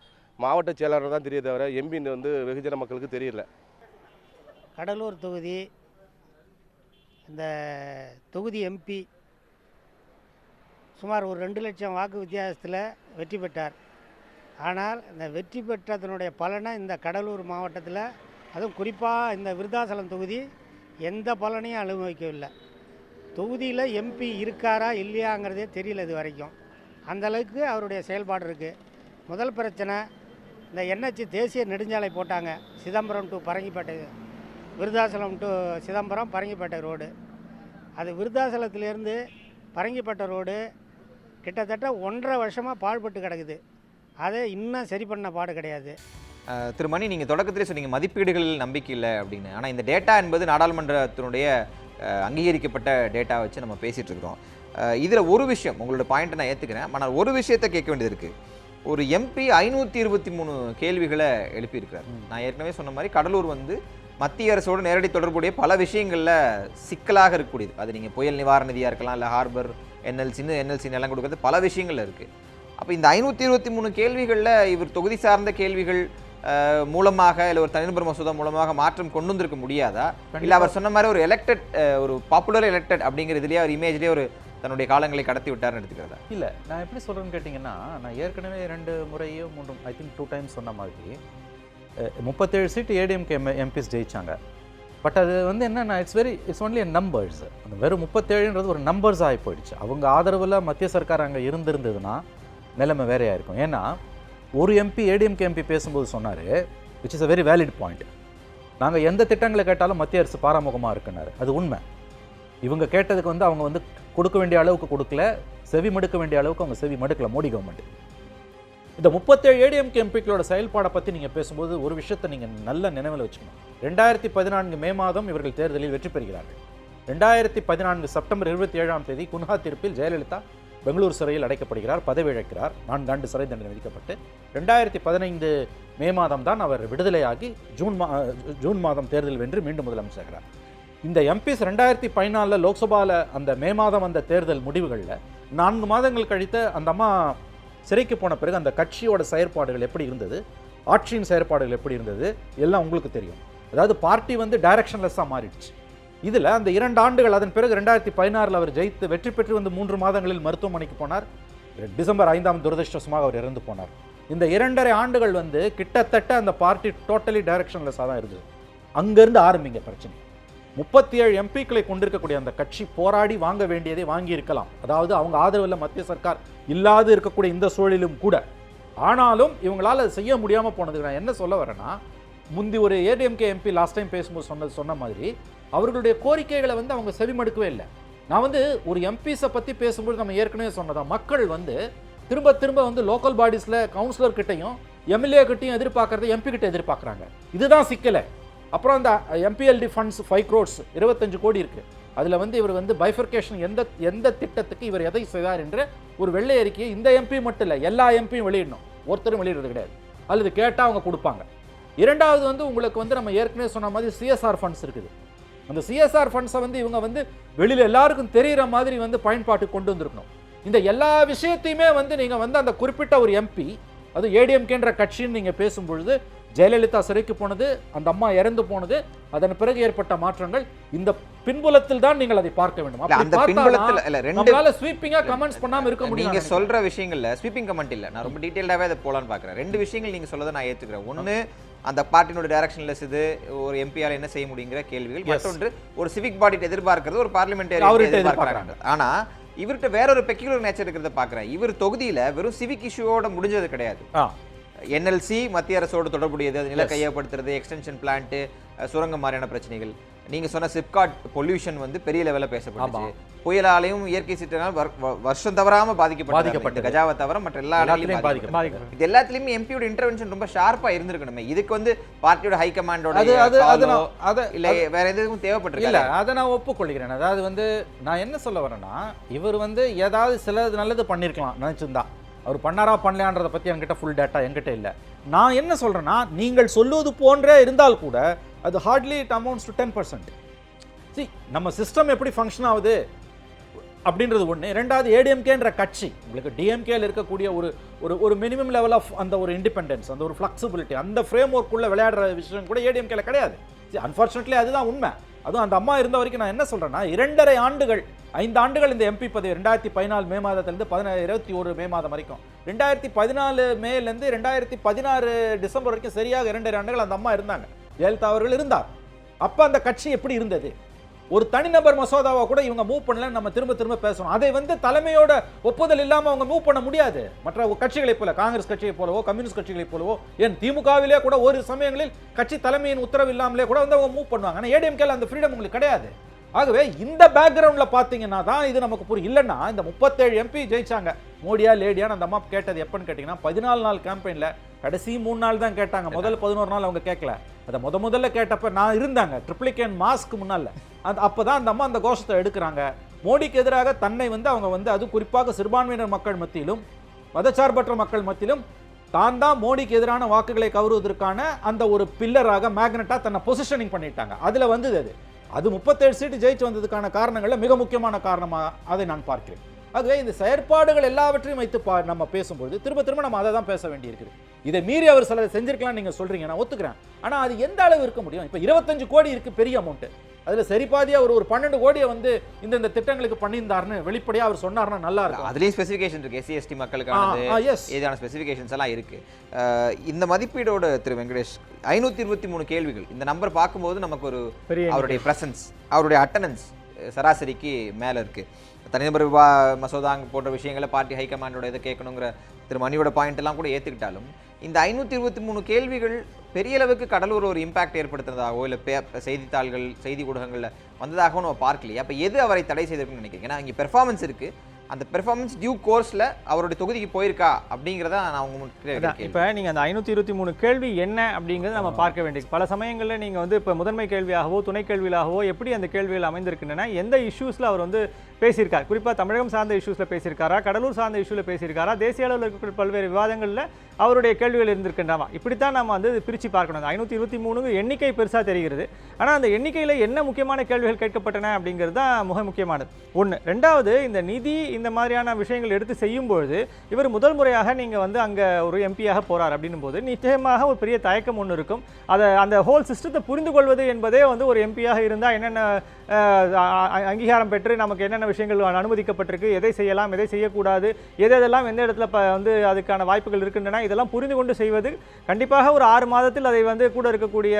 மாவட்ட செயலாளர் தான் தெரியுது தவிர எம்பின்னு வெகுஜன மக்களுக்கு தெரியல. கடலூர் தொகுதி இந்த தொகுதி எம்பி சுமார் ஒரு 2 லட்சம் வாக்கு வித்தியாசத்தில் வெற்றி பெற்றார். ஆனால் இந்த வெற்றி பெற்றதனுடைய பலனை இந்த கடலூர் மாவட்டத்தில், அதுவும் குறிப்பாக இந்த விருத்தாசலம் தொகுதி எந்த பலனையும் அனுபவிக்கவில்லை. தொகுதியில் எம்பி இருக்காரா இல்லையாங்கிறதே தெரியல இது வரைக்கும். அந்தளவுக்கு அவருடைய செயல்பாடு இருக்குது. முதல் பிரச்சனை, இந்த NH தேசிய நெடுஞ்சாலை போட்டாங்க. Chidambaram to Parangipettai, Virudhachalam to Chidambaram Parangipettai road. அது விருத்தாசலத்திலேருந்து பரங்கிப்பேட்டை ரோடு கிட்டத்தட்ட 1.5 வருஷமாக பாழ்பட்டு கிடக்குது. அதை இன்னும் சரி பண்ண பாடு கிடையாது. திரு மணி, நீங்கள் தொடக்கத்திலே சொன்னீங்க மதிப்பீடுகளில் நம்பிக்கை இல்லை அப்படின்னு. ஆனால் இந்த டேட்டா என்பது நாடாளுமன்றத்தினுடைய அங்கீகரிக்கப்பட்ட டேட்டா வச்சு நம்ம பேசிகிட்டு இருக்கிறோம். இதில் ஒரு விஷயம், உங்களோட பாயிண்ட்டை நான் ஏற்றுக்கிறேன். ஆனால் ஒரு விஷயத்தை கேட்க வேண்டியது இருக்குது. ஒரு எம்பி 523 கேள்விகளை எழுப்பியிருக்கிறார். நான் ஏற்கனவே சொன்ன மாதிரி கடலூர் மத்திய அரசோடு நேரடி தொடர்புடைய பல விஷயங்களில் சிக்கலாக இருக்கக்கூடியது. அது நீங்கள் புயல் நிவாரண நிதியாக இருக்கலாம், இல்லை ஹார்பர், என்எல்சி நிலம் கொடுக்கறது, பல விஷயங்கள் இருக்குது. அப்போ இந்த 523 கேள்விகளில் இவர் தொகுதி சார்ந்த கேள்விகள் மூலமாக இல்லை ஒரு தனிநபர் மசோதா மூலமாக மாற்றம் கொண்டு வந்திருக்க முடியாதா? இல்லை அவர் சொன்ன மாதிரி ஒரு எலெக்டட், ஒரு பாப்புலர் எலெக்டட் அப்படிங்கிற இதுலேயே ஒரு இமேஜ்லேயே ஒரு தன்னுடைய காலங்களை கடத்தி விட்டார்னு எடுத்துக்கிறதா? இல்லை, நான் எப்படி சொல்கிறேன்னு கேட்டிங்கன்னா, நான் ஏற்கனவே 2 முறையோ 3 ஐ திங்க் 2 டைம்ஸ் சொன்ன மாதிரி 37 சீட்டு ஏடிஎம்கே எம்பிஸ் ஜெயிச்சாங்க. பட் அது என்னென்னா இட்ஸ் ஒன்லி நம்பர்ஸ். அந்த வெறும் 37ன்றது ஒரு நம்பர்ஸ் ஆகி போயிடுச்சு. அவங்க ஆதரவில் மத்திய சர்க்கார் அங்கே இருந்திருந்ததுன்னா நிலைமை வேறையாக இருக்கும். ஏன்னா ஒரு எம்பி ஏடிஎம்கே எம்பி பேசும்போது சொன்னார், which is a very valid point, நாங்கள் எந்த திட்டங்களை கேட்டாலும் மத்திய அரசு பாராமுகமாக இருக்குன்னாரு. அது உண்மை. இவங்க கேட்டதுக்கு அவங்க கொடுக்க வேண்டிய அளவுக்கு கொடுக்கல, செவி மடுக்க வேண்டிய அளவுக்கு அவங்க செவி மடுக்கல மோடி கவர்மெண்ட். இந்த 37 ஏடிஎம்கே எம்பிக்களோட செயல்பாடை பற்றி நீங்கள் பேசும்போது ஒரு விஷயத்தை நீங்கள் நல்ல நினைவில் வச்சுக்கணும். 2014 மே மாதம் இவர்கள் தேர்தலில் வெற்றி பெறுகிறார்கள். 2014 செப்டம்பர் 27ஆம் தேதி குன்ஹா தீர்ப்பில் ஜெயலலிதா பெங்களூர் சிறையில் அடைக்கப்படுகிறார், பதவி இழக்கிறார், 4 ஆண்டு சிறை தண்டனை விதிக்கப்பட்டு. 2015 மே மாதம் தான் அவர் விடுதலையாகி ஜூன் மாதம் தேர்தல் வென்று மீண்டும் முதலமைச்சராகிறார். இந்த எம்பிஸ் 2014 லோக்சபாவில் அந்த மே மாதம் அந்த தேர்தல் முடிவுகளில் 4 மாதங்கள் கழித்த அந்த அம்மா சிறைக்கு போன பிறகு அந்த கட்சியோட செயற்பாடுகள் எப்படி இருந்தது, ஆட்சியின் செயற்பாடுகள் எப்படி இருந்தது எல்லாம் உங்களுக்கு தெரியும். அதாவது பார்ட்டி டைரக்ஷன்லெஸ்ஸாக மாறிடுச்சு. இதில் அந்த 2 ஆண்டுகள், அதன் பிறகு 2016 அவர் ஜெயித்து வெற்றி பெற்று 3 மாதங்களில் மருத்துவமனைக்கு போனார். டிசம்பர் 5ஆம் துரதிருஷ்டவசமாக அவர் இறந்து போனார். இந்த 2.5 ஆண்டுகள் கிட்டத்தட்ட அந்த பார்ட்டி டோட்டலி டைரக்ஷன்லெஸ்ஸாக தான் இருந்தது. அங்கேருந்து ஆரம்பிங்க பிரச்சனை. 37 எம்பிக்களை கொண்டிருக்கக்கூடிய அந்த கட்சி போராடி வாங்க வேண்டியதை வாங்கி இருக்கலாம். அதாவது அவங்க ஆதரவில் மத்திய சர்க்கார் இல்லாது இருக்கக்கூடிய இந்த சூழலிலும் கூட. ஆனாலும் இவங்களால் அதை செய்ய முடியாமல் போனதுக்கு நான் என்ன சொல்ல வரேன்னா, முந்தி ஒரு ஏடிஎம்கே எம்பி லாஸ்ட் டைம் பேசும்போது சொன்ன மாதிரி அவர்களுடைய கோரிக்கைகளை அவங்க செவிமடுக்கவே இல்லை. நான் ஒரு எம்பிஸை பற்றி பேசும்போது நம்ம ஏற்கனவே சொன்னதான், மக்கள் திரும்ப திரும்ப லோக்கல் பாடிஸில் கவுன்சிலர் கிட்டையும் எம்எல்ஏ கிட்டையும் எதிர்பார்க்கறத எம்பி கிட்ட எதிர்பார்க்குறாங்க. இதுதான் சிக்கலை. அப்புறம் அந்த எம்பிஎல்டி ஃபண்ட்ஸ் 5 crores 25 கோடி இருக்குது. அதில் இவர் பைஃபர்கேஷன் எந்த திட்டத்துக்கு இவர் எதை செய்தார் என்ற ஒரு வெள்ளை அறிக்கையை இந்த எம்பி மட்டும் இல்லை எல்லா எம்பியும் வெளியிடணும். ஒருத்தரும் வெளியிடுறது கிடையாது. அல்லது கேட்டால் அவங்க கொடுப்பாங்க. இரண்டாவது உங்களுக்கு நம்ம ஏற்கனவே சொன்ன மாதிரி சிஎஸ்ஆர் ஃபண்ட்ஸ் இருக்குது. அந்த சிஎஸ்ஆர் ஃபண்ட்ஸை இவங்க வெளியில் எல்லாருக்கும் தெரிகிற மாதிரி பயன்பாட்டுக்கு கொண்டு வந்திருக்கணும். இந்த எல்லா விஷயத்தையுமே நீங்கள் அந்த குறிப்பிட்ட ஒரு எம்பி, அது ஏடிஎம்கேன்ற கட்சின்னு நீங்கள் பேசும்பொழுது ஜெயலலிதா சிறைக்கு போனது, அந்த அம்மா இறந்து போனது, அதன் பிறகு ஏற்பட்ட மாற்றங்கள், இந்த பின்புலத்தில் தான் நீங்கள் அதை பார்க்க வேண்டும். அந்த பின்புலத்தில் இல்ல, நம்மளால ஸ்வீப்பிங்கா கமெண்ட்ஸ் பண்ணாம இருக்க முடியும். நீங்க சொல்ற விஷயங்கள்ல ஸ்வீப்பிங் கமெண்ட் இல்ல, நான் ரொம்ப டீடைல்டாவே அதை போலான்னு பார்க்குறேன். 2 விஷயங்கள் நீங்க சொல்லதை நான் ஏற்றுக்கிறேன். ஒன்று, அந்த பார்ட்டியோட டைரக்ஷன்லெஸ் இது ஒரு எம்பியால் என்ன செய்ய முடியுங்கிற கேள்விகள். மற்றொன்று, ஒரு சிவிக் பாடிட்டு எதிர்பார்க்கிறது ஒரு பார்லிமெண்டரி எதிர்பார்க்குறாங்க. ஆனா இவர்கிட்ட வேற ஒரு பெக்யூலர் நேச்சர் இருக்கிறத பார்க்குறேன். இவர் தொகுதியில் வெறும் சிவிக் இஷ்யூவோட முடிஞ்சது கிடையாது. NLC மத்திய அரசோடு தொடர்புடையது, அது நில கையப்படுத்துறது, எக்ஸ்டென்ஷன் பிளான்ட்டு, சுரங்கம் மாதிரியான பிரச்சனைகள். நீங்க சொன்ன சிப்காட் பொல்யூஷன் வந்து பெரிய லெவலில் பேசப்பட்டுச்சு. புயலாலையும் இயற்கை சீற்றங்களால் வருஷம் தவறாம பாதிக்கப்பட்ட கஜாவை தவிர மற்ற எல்லா இடங்களையும் பாதிக்கப்பட்டது. இது எல்லாத்துலயுமே எம்பியோட இன்டர்வென்ஷன் ரொம்ப ஷார்ப்பா இருந்திருக்கணுமே. இதுக்கு வந்து பார்ட்டியோட ஹை கமாண்டோட இல்ல வேற எதுவும் தேவைப்பட்டிருக்கு இல்ல. அதை நான் ஒப்புக்கொள்கிறேன். அதாவது வந்து நான் என்ன சொல்ல வரேன்னா, இவர் வந்து ஏதாவது சிலது நல்லது பண்ணிருக்கலாம் நினைச்சிருந்தா. அவர் பண்ணாரா பண்ணலையான்றதை பத்தி என்கிட்ட ஃபுல் டேட்டா என்கிட்ட இல்லை. நான் என்ன சொல்றேன்னா, நீங்கள் சொல்லுவது போன்றே இருந்தால் கூட அது ஹார்ட்லி இட் அமௌண்ட்ஸ் டு 10%. நம்ம சிஸ்டம் எப்படி ஃபங்க்ஷன் ஆகுது அப்படின்றது ஒன்று. ரெண்டாவது, ஏடிஎம்கேன்ற கட்சி உங்களுக்கு டிஎம்கேல இருக்கக்கூடிய ஒரு மினிமம் லெவல் ஆஃப் அந்த ஒரு இண்டிபெண்டன்ஸ், அந்த ஒரு ஃப்ளெக்சிபிலிட்டி, அந்த ஃப்ரேம் ஒர்க்குள்ள விளையாடுற விஷயம் கூட ஏடிஎம்கேல கிடையாது. அன்ஃபார்ச்சுனேட்லி அதுதான் உண்மை. அதுவும் அந்த அம்மா இருந்த வரைக்கும் நான் என்ன சொல்றேன்னா, 2.5 ஆண்டுகள் 5 ஆண்டுகள் இந்த எம்பி பதவி 2014 மே மாதத்திலிருந்து 21 மே மாதம் வரைக்கும், 2014 மேலேருந்து 2016 டிசம்பர் வரைக்கும் சரியாக 2.5 ஆண்டுகள் அந்த அம்மா இருந்தாங்க. ஜெயலலிதா அவர்கள் இருந்தார். அப்ப அந்த கட்சி எப்படி இருந்தது? ஒரு தனிநபர் மசோதாவை கூட இவங்க மூவ் பண்ணல. நம்ம திரும்ப பேசணும். அதை வந்து தலைமையோட ஒப்புதல் இல்லாம அவங்க மூவ் பண்ண முடியாது. மற்ற கட்சிகளை போல, காங்கிரஸ் கட்சியை போலவோ கம்யூனிஸ்ட் கட்சிகளை போலவோ, ஏன் திமுகவிலே கூட ஒரு சமயங்களில் கட்சி தலைமையின் உத்தரவு இல்லாமலே கூட வந்து அவங்க மூவ் பண்ணுவாங்க. ஆனா ஏடிஎம்கேல அந்த ஃப்ரீடம் உங்களுக்கு கிடையாது. ஆகவே இந்த பேக்ரவுண்ட்ல பாத்தீங்கன்னா தான் இது நமக்கு புரியும். இல்லைன்னா இந்த 37 எம்பி ஜெயிச்சாங்க, மோடியா லேடியான்னு அந்த அம்மா கேட்டது எப்பன்னு கேட்டீங்கன்னா 14 நாள் கேம்பெயின்ல கடைசி 3 நாள் தான் கேட்டாங்க. முதல் 11 நாள் அவங்க கேட்கல. அதை முதல்ல கேட்டப்ப நான் இருந்தாங்க ட்ரிப்ளிகேன் மாஸ்க்கு முன்னால. அப்பதான் அந்த அம்மா அந்த கோஷத்தை எடுக்கிறாங்க. மோடிக்கு எதிராக தன்னை வந்து அவங்க வந்து அது குறிப்பாக சிறுபான்மையினர் மக்கள் மத்தியிலும் மதச்சார்பற்ற மக்கள் மத்தியிலும் தான் தான் மோடிக்கு எதிரான வாக்குகளை கவருவதற்கான அந்த ஒரு பில்லராக மேக்னெட்டா தன்னை பொசிஷனிங் பண்ணிட்டாங்க. அதுல வந்தது அது 37 சீட்டு ஜெயிச்சு வந்ததுக்கான காரணங்கள்ல மிக முக்கியமான காரணமாக அதை நான் பார்க்கிறேன். ஆகவே இந்த செயற்பாடுகள் எல்லாவற்றையும் வைத்து நம்ம பேசும்போது திரும்ப நம்ம அதை தான் பேச வேண்டியிருக்குது. இதை மீறி அவர் சில செஞ்சிருக்கலாம் நீங்க சொல்றீங்க, நான் ஒத்துக்கிறேன். ஆனா அது எந்த அளவு இருக்க முடியும்? இப்ப 25 கோடி இருக்கு, பெரிய அமௌண்ட். அதுல சரிபாதியா ஒரு 12 கோடியை வந்து இந்த திட்டங்களுக்கு பண்ணியிருந்தாருன்னு வெளிப்படையா அவர் சொன்னார்னா நல்லா இருக்கும். அதுலயும் ஸ்பெசிஃபிகேஷன் இருக்கு, எஸ்சி எஸ்டி மக்களுக்கானது, ஏதான ஸ்பெசிஃபிகேஷன்ஸ் எல்லாம் இருக்கு. இந்த மதிப்பீடோட திரு வெங்கடேஷ் 523 கேள்விகள், இந்த நம்பர் பார்க்கும்போது நமக்கு ஒரு அவருடைய பிரசன்ஸ், அவருடைய அட்டண்டன்ஸ் சராசரிக்கு மேல இருக்கு. தனிநபர் மசோதா போன்ற விஷயங்களை பார்ட்டி ஹைகமாண்டோட இதை கேட்கணுங்கிற திரு மணியோட பாயிண்ட் எல்லாம் கூட ஏற்றுக்கிட்டாலும், இந்த 523 கேள்விகள் பெரிய அளவுக்கு கடலூர் ஒரு இம்பாக்ட் ஏற்படுத்துறதாகவோ இல்லை செய்தித்தாள்கள் செய்தி ஊடகங்களில் வந்ததாகவும் நம்ம பார்க்கலையே. அப்போ எது அவரை தடை செய்திருக்குன்னு நினைக்கிறீங்க? ஏன்னா இங்கே பெர்ஃபார்மன்ஸ் இருக்கு, அந்த பெர்ஃபார்மன்ஸ் டியூ கோர்ஸில் அவருடைய தொகுதிக்கு போயிருக்கா அப்படிங்கிறத நான் உங்களுக்கு இப்போ நீங்கள் அந்த 523 கேள்வி என்ன அப்படிங்கிறத நம்ம பார்க்க வேண்டியது. பல சமயங்களில் நீங்கள் வந்து இப்போ முதன்மை கேள்வியாகவோ துணை கேள்வியாகவோ எப்படி அந்த கேள்விகள் அமைந்திருக்குன்னா, எந்த இஷ்யூஸில் அவர் வந்து பேசியிருக்கார், குறிப்பாக தமிழகம் சார்ந்த இஷ்யூஸில் பேசியிருக்காரா, கடலூர் சார்ந்த இஷ்யூவில் பேசியிருக்காரா, தேசிய அளவில் இருக்கிற பல்வேறு விவாதங்களில் அவருடைய கேள்விகள் இருந்திருக்கின்றமா, இப்படித்தான் நம்ம வந்து பிரித்து பார்க்கணும். அந்த 523 எண்ணிக்கை பெருசாக தெரிகிறது. ஆனால் அந்த எண்ணிக்கையில் என்ன முக்கியமான கேள்விகள் கேட்கப்பட்டன அப்படிங்கிறது தான் மிக முக்கியமானது ஒன்று. ரெண்டாவது, இந்த நிதி இந்த மாதிரியான விஷயங்கள் எடுத்து செய்யும்பொழுது இவர் முதல் முறையாக நீங்கள் வந்து அங்கே ஒரு எம்பியாக போகிறார் அப்படின்னும் போது நிச்சயமாக ஒரு பெரிய தயக்கம் ஒன்று இருக்கும். அதை அந்த ஹோல் சிஸ்டத்தை புரிந்து கொள்வது என்பதே வந்து ஒரு எம்பியாக இருந்தால் என்னென்ன அங்கீகாரம் பெற்று நமக்கு என்னென்ன விஷயங்கள் அனுமதிக்கப்பட்டிருக்கு, எதை செய்யலாம் எதை செய்யக்கூடாது, எதெல்லாம் எந்த இடத்துல வந்து அதுக்கான வாய்ப்புகள் இருக்கின்றன, இதெல்லாம் புரிந்து கொண்டு செய்வது கண்டிப்பாக ஒரு 6 மாதத்தில் அதை வந்து கூட இருக்கக்கூடிய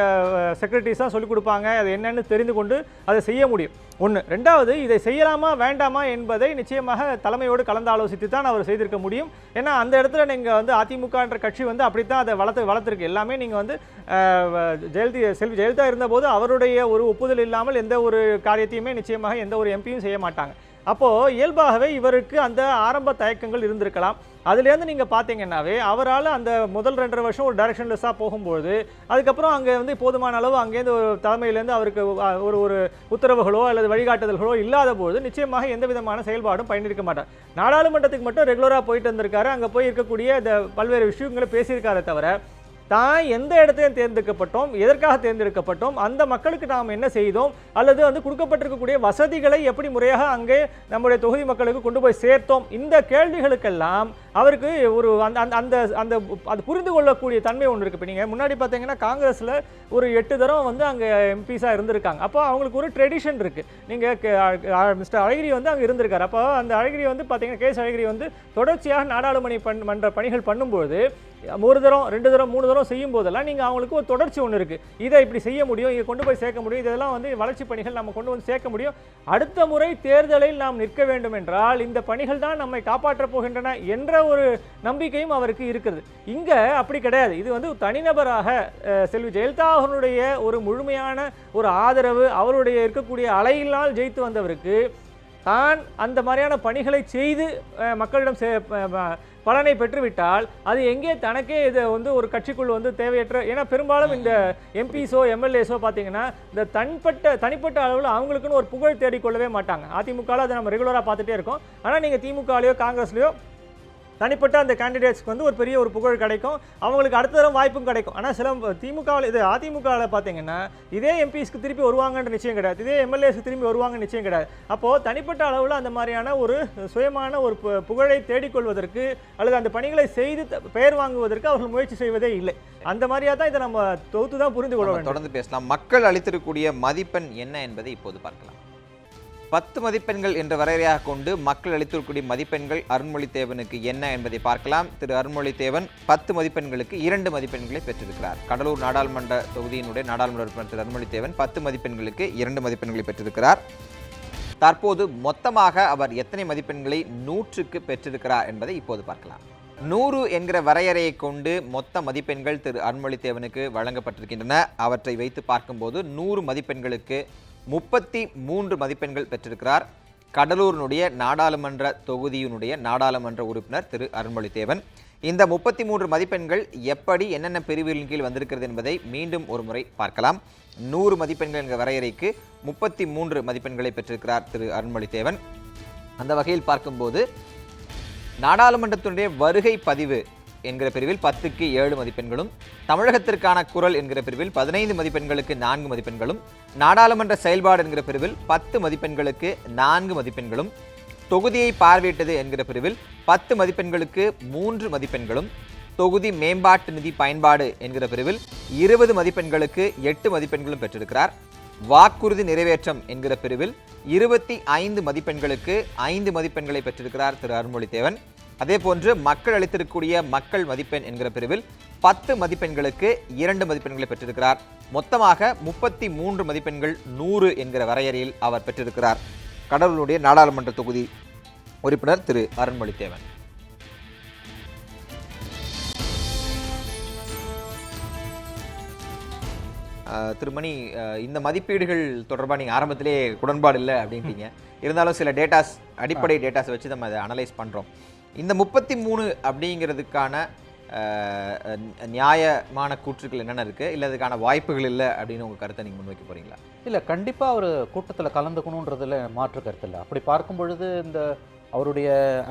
செக்ரட்டரிஸ் தான் சொல்லிக் கொடுப்பாங்க. அது என்னென்னு தெரிந்து கொண்டு அதை செய்ய முடியும் ஒன்று. ரெண்டாவது, இதை செய்யலாமா வேண்டாமா என்பதை நிச்சயமாக தலைமையோடு கலந்து ஆலோசித்து தான் அவர் செய்திருக்க முடியும். ஏன்னா அந்த இடத்துல நீங்கள் வந்து அதிமுகன்ற கட்சி வந்து அப்படித்தான் அதை வளர்த்துருக்கு. எல்லாமே நீங்கள் வந்து செல்வி ஜெயலலிதா இருந்தபோது அவருடைய ஒரு ஒப்புதல் இல்லாமல் எந்த ஒரு காரியத்தையுமே நிச்சயமாக எந்த ஒரு எம்பியும் செய்ய மாட்டாங்க. அப்போது இயல்பாகவே இவருக்கு அந்த ஆரம்ப தயக்கங்கள் இருந்திருக்கலாம். அதுலேருந்து நீங்கள் பார்த்தீங்கன்னாவே அவரால் அந்த முதல் 2.5 வருஷம் ஒரு டைரக்ஷன்லெஸ்ஸாக போகும்போது அதுக்கப்புறம் அங்கே வந்து போதுமான அளவு அங்கேருந்து ஒரு தலைமையிலேருந்து அவருக்கு ஒரு உத்தரவுகளோ அல்லது வழிகாட்டுதல்களோ இல்லாத போது நிச்சயமாக எந்த விதமான செயல்பாடும் பயணிருக்க மாட்டார். நாடாளுமன்றத்துக்கு மட்டும் ரெகுலராக போயிட்டு வந்திருக்காரு, அங்கே போய் இருக்கக்கூடிய இந்த பல்வேறு விஷயங்களை பேசியிருக்காரே தவிர தான் எந்த இடத்தையும் தேர்ந்தெடுக்கப்பட்டோம், எதற்காக தேர்ந்தெடுக்கப்பட்டோம், அந்த மக்களுக்கு நாம் என்ன செய்தோம், அல்லது வந்து கொடுக்கப்பட்டிருக்கக்கூடிய வசதிகளை எப்படி முறையாக அங்கே நம்முடைய தொகுதி மக்களுக்கு கொண்டு போய் சேர்த்தோம், இந்த கேள்விகளுக்கெல்லாம் அவருக்கு ஒரு அந்த அது புரிந்து கொள்ளக்கூடிய தன்மை ஒன்று இருக்குது. இப்போ நீங்கள் முன்னாடி பார்த்தீங்கன்னா காங்கிரஸில் ஒரு 8 தரம் வந்து அங்கே எம்பிஸாக இருந்திருக்காங்க. அப்போ அவங்களுக்கு ஒரு ட்ரெடிஷன் இருக்குது. நீங்கள் மிஸ்டர் அழகிரி வந்து அங்கே இருந்திருக்காரு. அப்போ அந்த அழகிரி வந்து பார்த்தீங்கன்னா கேஸ் அழகிரி வந்து தொடர்ச்சியாக நாடாளுமன்ற பணிகள் பண்ணும்போது 1 தரம் 2 தரம் 3 தரம் செய்யும் போதெல்லாம் நீங்கள் அவங்களுக்கு ஒரு தொடர்ச்சி ஒன்று இருக்குது. இதை இப்படி செய்ய முடியும், இதை கொண்டு போய் சேர்க்க முடியும், இதெல்லாம் வந்து வளர்ச்சி பணிகள் நம்ம கொண்டு வந்து சேர்க்க முடியும். அடுத்த முறை தேர்தலில் நாம் நிற்க வேண்டும் என்றால் இந்த பணிகள் தான் நம்மை காப்பாற்றப் போகின்றன என்ற ஒரு நம்பிக்கையும் அவருக்கு இருக்கிறது. இங்கே அப்படி கிடையாது. இது வந்து தனிநபராக செல்வி ஜெயலலிதா அவர்களுடைய ஒரு முழுமையான ஒரு ஆதரவு, அவருடைய இருக்கக்கூடிய அலையினால் ஜெயித்து வந்தவருக்கு தான் அந்த மாதிரியான பணிகளை செய்து மக்களிடம் பலனை பெற்றுவிட்டால் அது எங்கே தனக்கே இதை வந்து ஒரு கட்சிக்குள் வந்து தேவையற்ற, ஏன்னா பெரும்பாலும் இந்த எம்பிஸோ எம்எல்ஏஸோ பார்த்தீங்கன்னா இந்த தனிப்பட்ட அளவில் அவங்களுக்குன்னு ஒரு புகழ் தேடிக்கொள்ளவே மாட்டாங்க. அதிமுகவில் அதை நம்ம ரெகுலராக பார்த்துட்டே இருக்கோம். ஆனால் நீங்கள் திமுகலையோ காங்கிரஸ்லையோ தனிப்பட்ட அந்த கேண்டிடேட்ஸ்க்கு வந்து ஒரு பெரிய ஒரு புகழ் கிடைக்கும், அவங்களுக்கு அடுத்த தரம் வாய்ப்பும் கிடைக்கும். ஆனால் சில திமுகவில் இது அதிமுகவில் பார்த்தீங்கன்னா இதே எம்பிஸ்க்கு திருப்பி வருவாங்கன்ற நிச்சயம் கிடையாது, இதே எம்எல்ஏஸ்க்கு திரும்பி வருவாங்கன்னு நிச்சயம் கிடையாது. அப்போது தனிப்பட்ட அளவில் அந்த மாதிரியான ஒரு சுயமான ஒரு புகழை தேடிக்கொள்வதற்கு அல்லது அந்த பணிகளை செய்து பெயர் வாங்குவதற்கு அவர்கள் முயற்சி செய்வதே இல்லை. அந்த மாதிரியாக தான் இதை நம்ம தொகுத்து தான் புரிந்து கொள்ள வேண்டும். தொடர்ந்து பேசலாம். மக்கள் அளித்திருக்கக்கூடிய மதிப்பெண் என்ன என்பதை இப்போது பார்க்கலாம். 10 மதிப்பெண்கள் என்ற வரையறையாக கொண்டு மக்கள் அளித்திருக்கக்கூடிய மதிப்பெண்கள் அருண்மொழித்தேவனுக்கு என்ன என்பதை பார்க்கலாம். திரு அருண்மொழித்தேவன் 10 மதிப்பெண்களுக்கு 2 மதிப்பெண்களை பெற்றிருக்கிறார். கடலூர் நாடாளுமன்ற தொகுதியினுடைய நாடாளுமன்ற உறுப்பினர் திரு அருண்மொழித்தேவன் 10 மதிப்பெண்களுக்கு 2 மதிப்பெண்களை பெற்றிருக்கிறார். தற்போது மொத்தமாக அவர் எத்தனை மதிப்பெண்களை 100க்கு பெற்றிருக்கிறார் என்பதை இப்போது பார்க்கலாம். 100 என்கிற வரையறையை கொண்டு மொத்த மதிப்பெண்கள் திரு அருண்மொழித்தேவனுக்கு வழங்கப்பட்டிருக்கின்றன. அவற்றை வைத்து பார்க்கும்போது 100 மதிப்பெண்களுக்கு 33 மதிப்பெண்கள் பெற்றிருக்கிறார் கடலூரினுடைய நாடாளுமன்ற தொகுதியினுடைய நாடாளுமன்ற உறுப்பினர் திரு அருண்மொழித்தேவன். இந்த 33 மதிப்பெண்கள் எப்படி என்னென்ன பிரிவுகளின் கீழ் வந்திருக்கிறது என்பதை மீண்டும் ஒரு முறை பார்க்கலாம். 100 மதிப்பெண்கள் என்கிற வரையறைக்கு 33 மதிப்பெண்களை பெற்றிருக்கிறார் திரு அருண்மொழித்தேவன். அந்த வகையில் பார்க்கும்போது நாடாளுமன்றத்தினுடைய வருகை பதிவு என்கிற பிரிவில் 10க்கு 7 மதிப்பெண்களும், தமிழகத்திற்கான குரல் என்கிற பிரிவில் 15 மதிப்பெண்களுக்கு 4 மதிப்பெண்களும், நாடாளுமன்ற செயல்பாடு என்கிற பிரிவில் 10 மதிப்பெண்களுக்கு 4 மதிப்பெண்களும், தொகுதியை பார்வையிட்டது என்கிற பிரிவில் 10 மதிப்பெண்களுக்கு 3 மதிப்பெண்களும், தொகுதி மேம்பாட்டு நிதி பயன்பாடு என்கிற பிரிவில் 20 மதிப்பெண்களுக்கு 8 மதிப்பெண்களும் பெற்றிருக்கிறார். வாக்குறுதி நிறைவேற்றம் என்கிற பிரிவில் 25 மதிப்பெண்களுக்கு 5 மதிப்பெண்களை பெற்றிருக்கிறார் திரு அருண்மொழித்தேவன். அதேபோன்று மக்கள் அளித்திருக்கக்கூடிய மக்கள் மதிப்பெண் என்கிற பிரிவில் 10 மதிப்பெண்களுக்கு 2 மதிப்பெண்களை பெற்றிருக்கிறார். மொத்தமாக 33 மதிப்பெண்கள் 100 என்கிற வரையறையில் அவர் பெற்றிருக்கிறார். கடலூருடைய நாடாளுமன்ற தொகுதி உறுப்பினர் திரு அருண்மொழித்தேவன். திருமணி, இந்த மதிப்பீடுகள் தொடர்பாக நீங்கள் ஆரம்பத்திலே உடன்பாடு இல்லை அப்படின்ட்டீங்க. இருந்தாலும் சில டேட்டாஸ், அடிப்படை டேட்டாஸை வச்சு நம்ம அதை அனலைஸ் பண்ணுறோம். இந்த 33 அப்படிங்கிறதுக்கான நியாயமான கூற்றுக்கள் என்னென்ன இருக்குது, இல்லை அதுக்கான வாய்ப்புகள் இல்லை அப்படின்னு உங்கள் கருத்தை நீங்கள் முன்வைக்க போகிறீங்களா? இல்லை, கண்டிப்பாக அவர் கூட்டத்தில் கலந்துக்கணுன்றதில் மாற்று கருத்து இல்லை. அப்படி பார்க்கும் பொழுது இந்த அவருடைய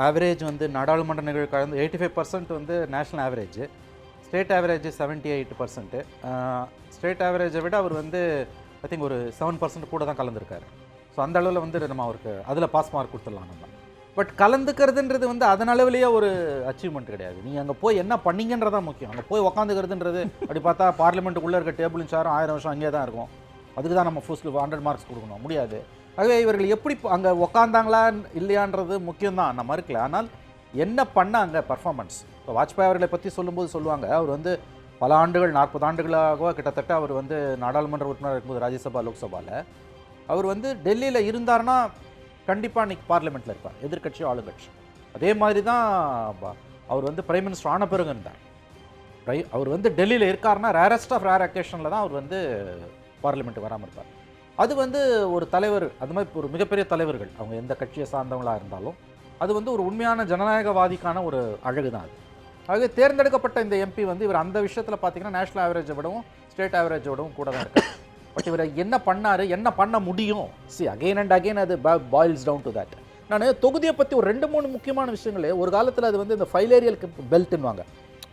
ஆவரேஜ் வந்து நாடாளுமன்ற நிகழ்வு கலந்து 85% வந்து national average, state average 78%. State ஆவரேஜை விட அவர் வந்து ஐ திங்க் ஒரு 7% கூட தான் கலந்துருக்காரு. ஸோ அந்த அளவில் வந்து நம்ம அவருக்கு அதில் பாஸ் மார்க் கொடுத்துடலாம் நம்ம. பட் கலந்துக்கிறதுன்றது வந்து அதன் அளவுலேயே ஒரு அச்சீவ்மெண்ட் கிடையாது. நீங்கள் அங்கே போய் என்ன பண்ணீங்கன்றதான் முக்கியம். அங்கே போய் உக்காந்துக்கிறதுன்றது அப்படி பார்த்தா பார்லிமெண்ட்டுக்குள்ளே இருக்க டேபிளும் சேரும் 1000 வருஷம் அங்கேயே தான் இருக்கும். அதுக்கு தான் நம்ம ஃபர்ஸ்ட் 100 மார்க்ஸ் கொடுக்கணும், முடியாது. ஆகவே இவர்கள் எப்படி அங்கே உக்காந்தாங்களா இல்லையான்றது முக்கியம்தான், நம்ம மறுக்கல. ஆனால் என்ன பண்ணாங்க பர்ஃபார்மன்ஸ். இப்போ வாஜ்பாய் அவர்களை பற்றி சொல்லும்போது சொல்லுவாங்க, அவர் வந்து பல ஆண்டுகள் 40 ஆண்டுகளாக கிட்டத்தட்ட அவர் வந்து நாடாளுமன்ற உறுப்பினர் இருக்கும்போது ராஜ்யசபா லோக்சபாவில் அவர் வந்து டெல்லியில் இருந்தார்னா கண்டிப்பாக இன்றைக்கி பார்லிமெண்ட்டில் இருப்பார், எதிர்கட்சி ஆளுங்கட்சி. அதே மாதிரி தான் அவர் வந்து பிரைம் மினிஸ்டர் ஆன பிறகு இருந்தார். அவர் வந்து டெல்லியில் இருக்காருன்னா ரேரஸ்ட் ஆஃப் ரேர் அக்கேஷனில் தான் அவர் வந்து பார்லிமெண்ட்டுக்கு வராமல் இருப்பார். அது வந்து ஒரு தலைவர், அது மாதிரி ஒரு மிகப்பெரிய தலைவர்கள் அவங்க எந்த கட்சியை சார்ந்தவங்களாக இருந்தாலும் அது வந்து ஒரு உண்மையான ஜனநாயகவாதிக்கான ஒரு அழகு தான் அது. ஆகவே தேர்ந்தெடுக்கப்பட்ட இந்த எம்பி வந்து இவர் அந்த விஷயத்தில் பார்த்தீங்கன்னா நேஷனல் ஆவரேஜை விடவும் ஸ்டேட் ஆவரேஜை விடவும் கூட தான் இருக்கார். பட் இவர் என்ன பண்ணார், என்ன பண்ண முடியும், அகெயின் அண்ட் அகெயின் அது பாயில்ஸ் டவுன் டு தட். நான் தொகுதியை பற்றி ஒரு 2-3 முக்கியமான விஷயங்களே, ஒரு காலத்தில் அது வந்து இந்த ஃபைலேரியல் பெல்ட்டுன்னுவாங்க,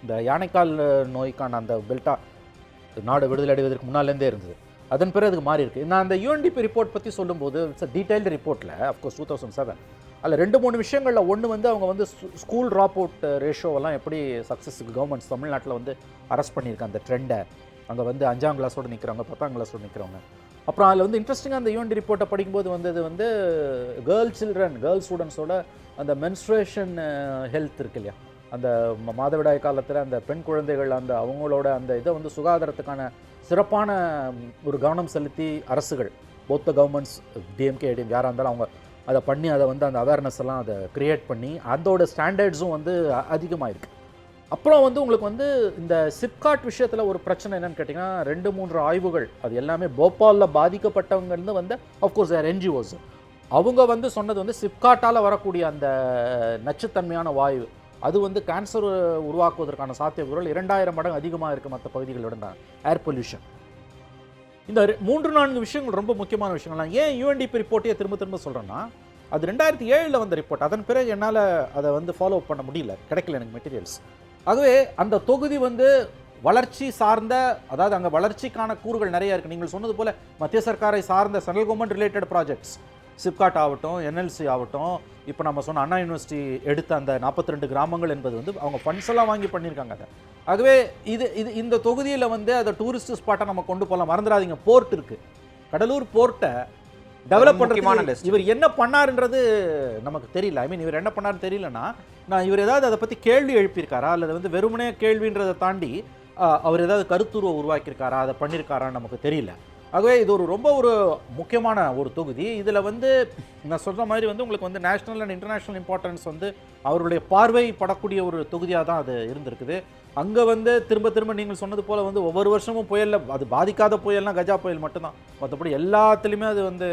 இந்த யானைக்கால் நோய்க்கான அந்த பெல்ட்டாக நாடு விடுதலை அடைவதற்கு முன்னாலேருந்தே இருந்தது. அதன் பிறகு அதுக்கு மாறி இருக்குது. நான் அந்த UNDP ரிப்போர்ட் பற்றி சொல்லும்போது இட்ஸ் டீடைல்டு ரிப்போர்ட்டில் அஃப்கோர்ஸ் 2007 அதில் 2-3 விஷயங்களில் ஒன்று வந்து அவங்க வந்து ஸ்கூல் ட்ராப் அவுட் ரேஷோவெல்லாம் எப்படி சக்ஸஸுக்கு கவர்மெண்ட்ஸ் தமிழ்நாட்டில் வந்து அரெஸ்ட் பண்ணியிருக்காங்க அந்த ட்ரெண்டை. அங்கே வந்து 5ஆம் கிளாஸோடு நிற்கிறவங்க, 10ஆம் கிளாஸோடு நிற்கிறவங்க. அப்புறம் அதில் வந்து இன்ட்ரெஸ்டிங்காக அந்த UND ரிப்போர்ட்டை படிக்கும்போது வந்தது வந்து கேர்ள் ஸ்டூடெண்ட்ஸோட அந்த மென்ஸ்ட்ரேஷன் ஹெல்த் இருக்கு இல்லையா, அந்த மாதவிடாய் காலத்தில் அந்த பெண் குழந்தைகள் அந்த அவங்களோட அந்த இதை வந்து சுகாதாரத்துக்கான சிறப்பான ஒரு கவனம் செலுத்தி அரசுகள், போத்த கவர்மெண்ட்ஸ் DMK ADM யாராக இருந்தாலும் அவங்க அதை பண்ணி அதை வந்து அந்த அவேர்னஸ் எல்லாம் அதை க்ரியேட் பண்ணி அதோட ஸ்டாண்டர்ட்ஸும் வந்து அதிகமாக இருக்குது. அப்புறம் வந்து உங்களுக்கு வந்து இந்த சிப்காட் விஷயத்தில் ஒரு பிரச்சனை என்னன்னு கேட்டிங்கன்னா 2-3 ஆய்வுகள் அது எல்லாமே போபாலில் பாதிக்கப்பட்டவங்கன்னு வந்து அஃப்கோர்ஸ் தேர் என்ஜிஓஸ் அவங்க வந்து சொன்னது வந்து சிப்காட்டால் வரக்கூடிய அந்த நச்சுத்தன்மையான வாயு அது வந்து கேன்சர் உருவாக்குவதற்கான சாத்தியக்கூறுகள் 2000 மடங்கு அதிகமாக இருக்குது மற்ற பகுதிகளோட ஏர் பொல்யூஷன். இந்த 3-4 விஷயங்கள் ரொம்ப முக்கியமான விஷயங்கள்லாம் ஏன் யூஎன்டிபி ரிப்போர்ட்டையே திரும்ப சொல்கிறேன்னா அது 2007 வந்த ரிப்போர்ட். அதன் பிறகு என்னால் அதை வந்து ஃபாலோ பண்ண முடியல, கிடைக்கல எனக்கு மெட்டீரியல்ஸ். ஆகவே அந்த தொகுதி வந்து வளர்ச்சி சார்ந்த அதாவது அங்கே வளர்ச்சிக்கான கூறுகள் நிறைய இருக்குது. நீங்கள் சொன்னது போல் மத்திய சர்க்காரை சார்ந்த central government related projects SIPCOT ஆகட்டும் என்எல்சி ஆகட்டும் இப்போ நம்ம சொன்ன அண்ணா யூனிவர்சிட்டி எடுத்த அந்த 42 கிராமங்கள் என்பது வந்து அவங்க ஃபண்ட்ஸ் எல்லாம் வாங்கி பண்ணியிருக்காங்க அதை. ஆகவே இந்த தொகுதியில் வந்து அதை டூரிஸ்ட் ஸ்பாட்டை நம்ம கொண்டு போகலாம். மறந்துடாதீங்க, போர்ட் இருக்குது, கடலூர் போர்ட்டை டெவலப் பண்ணுறதுக்கு இவர் என்ன பண்ணாருன்றது நமக்கு தெரியல. இவர் என்ன பண்ணாருன்னு தெரியலன்னா நான் இவர் ஏதாவது அதை பற்றி கேள்வி எழுப்பியிருக்காரா அல்லது வந்து வெறுமனே கேள்வின்றதை தாண்டி அவர் ஏதாவது கருத்துருவை உருவாக்கியிருக்காரா அதை பண்ணியிருக்காரான்னு நமக்கு தெரியல. ஆகவே இது ரொம்ப முக்கியமான ஒரு தொகுதி. இதில் வந்து நான் சொல்கிற மாதிரி வந்து உங்களுக்கு வந்து நேஷ்னல் அண்ட் இன்டர்நேஷ்னல் இம்பார்ட்டன்ஸ் வந்து அவருடைய பார்வை படக்கூடிய ஒரு தொகுதியாக தான் அது இருந்திருக்குது. அங்கே வந்து திரும்ப நீங்கள் சொன்னது போல் வந்து ஒவ்வொரு வருஷமும் புயலில் அது பாதிக்காத புயல்னால் கஜா புயல் மட்டும்தான், மற்றபடி எல்லாத்துலேயுமே அது வந்து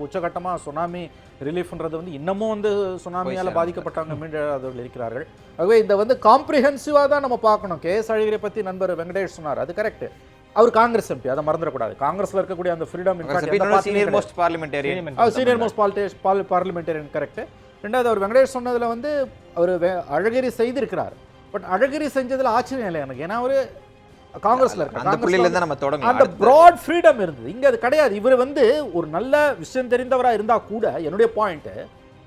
உச்சகட்டமாக சுனாமி ரிலீஃப்ன்றது வந்து இன்னமும் வந்து சுனாமியால் பாதிக்கப்பட்டவங்க மீண்டவர்கள் இருக்கிறார்கள். ஆகவே இந்த வந்து காம்ப்ரிஹென்சிவாக தான் நம்ம பார்க்கணும். கேஎஸ் அழகிரியை பற்றி நண்பர் வெங்கடேஷ் சொன்னார், அது கரெக்ட். அவர் காங்கிரஸ் எம்பி, அதை மறந்துடக்கூடாது. காங்கிரஸ்ல இருக்கக்கூடிய அந்த freedom senior most parliamentarian correct. ரெண்டாவது அவர் வெங்கடேஷ் சொன்னதுல வந்து அவர் அழகிரி செய்திருக்கிறார். பட் அழகிரி செஞ்சதுல ஆச்சரியம் இல்லை எனக்கு, ஏன்னா அவரு காங்கிரஸ்ல இருக்காங்க, அந்த பிராட் ஃப்ரீடம் இருந்தது. இங்க அது கிடையாது. இவர் வந்து ஒரு நல்ல விஷயம் தெரிந்தவராக இருந்தா கூட என்னுடைய பாயிண்ட்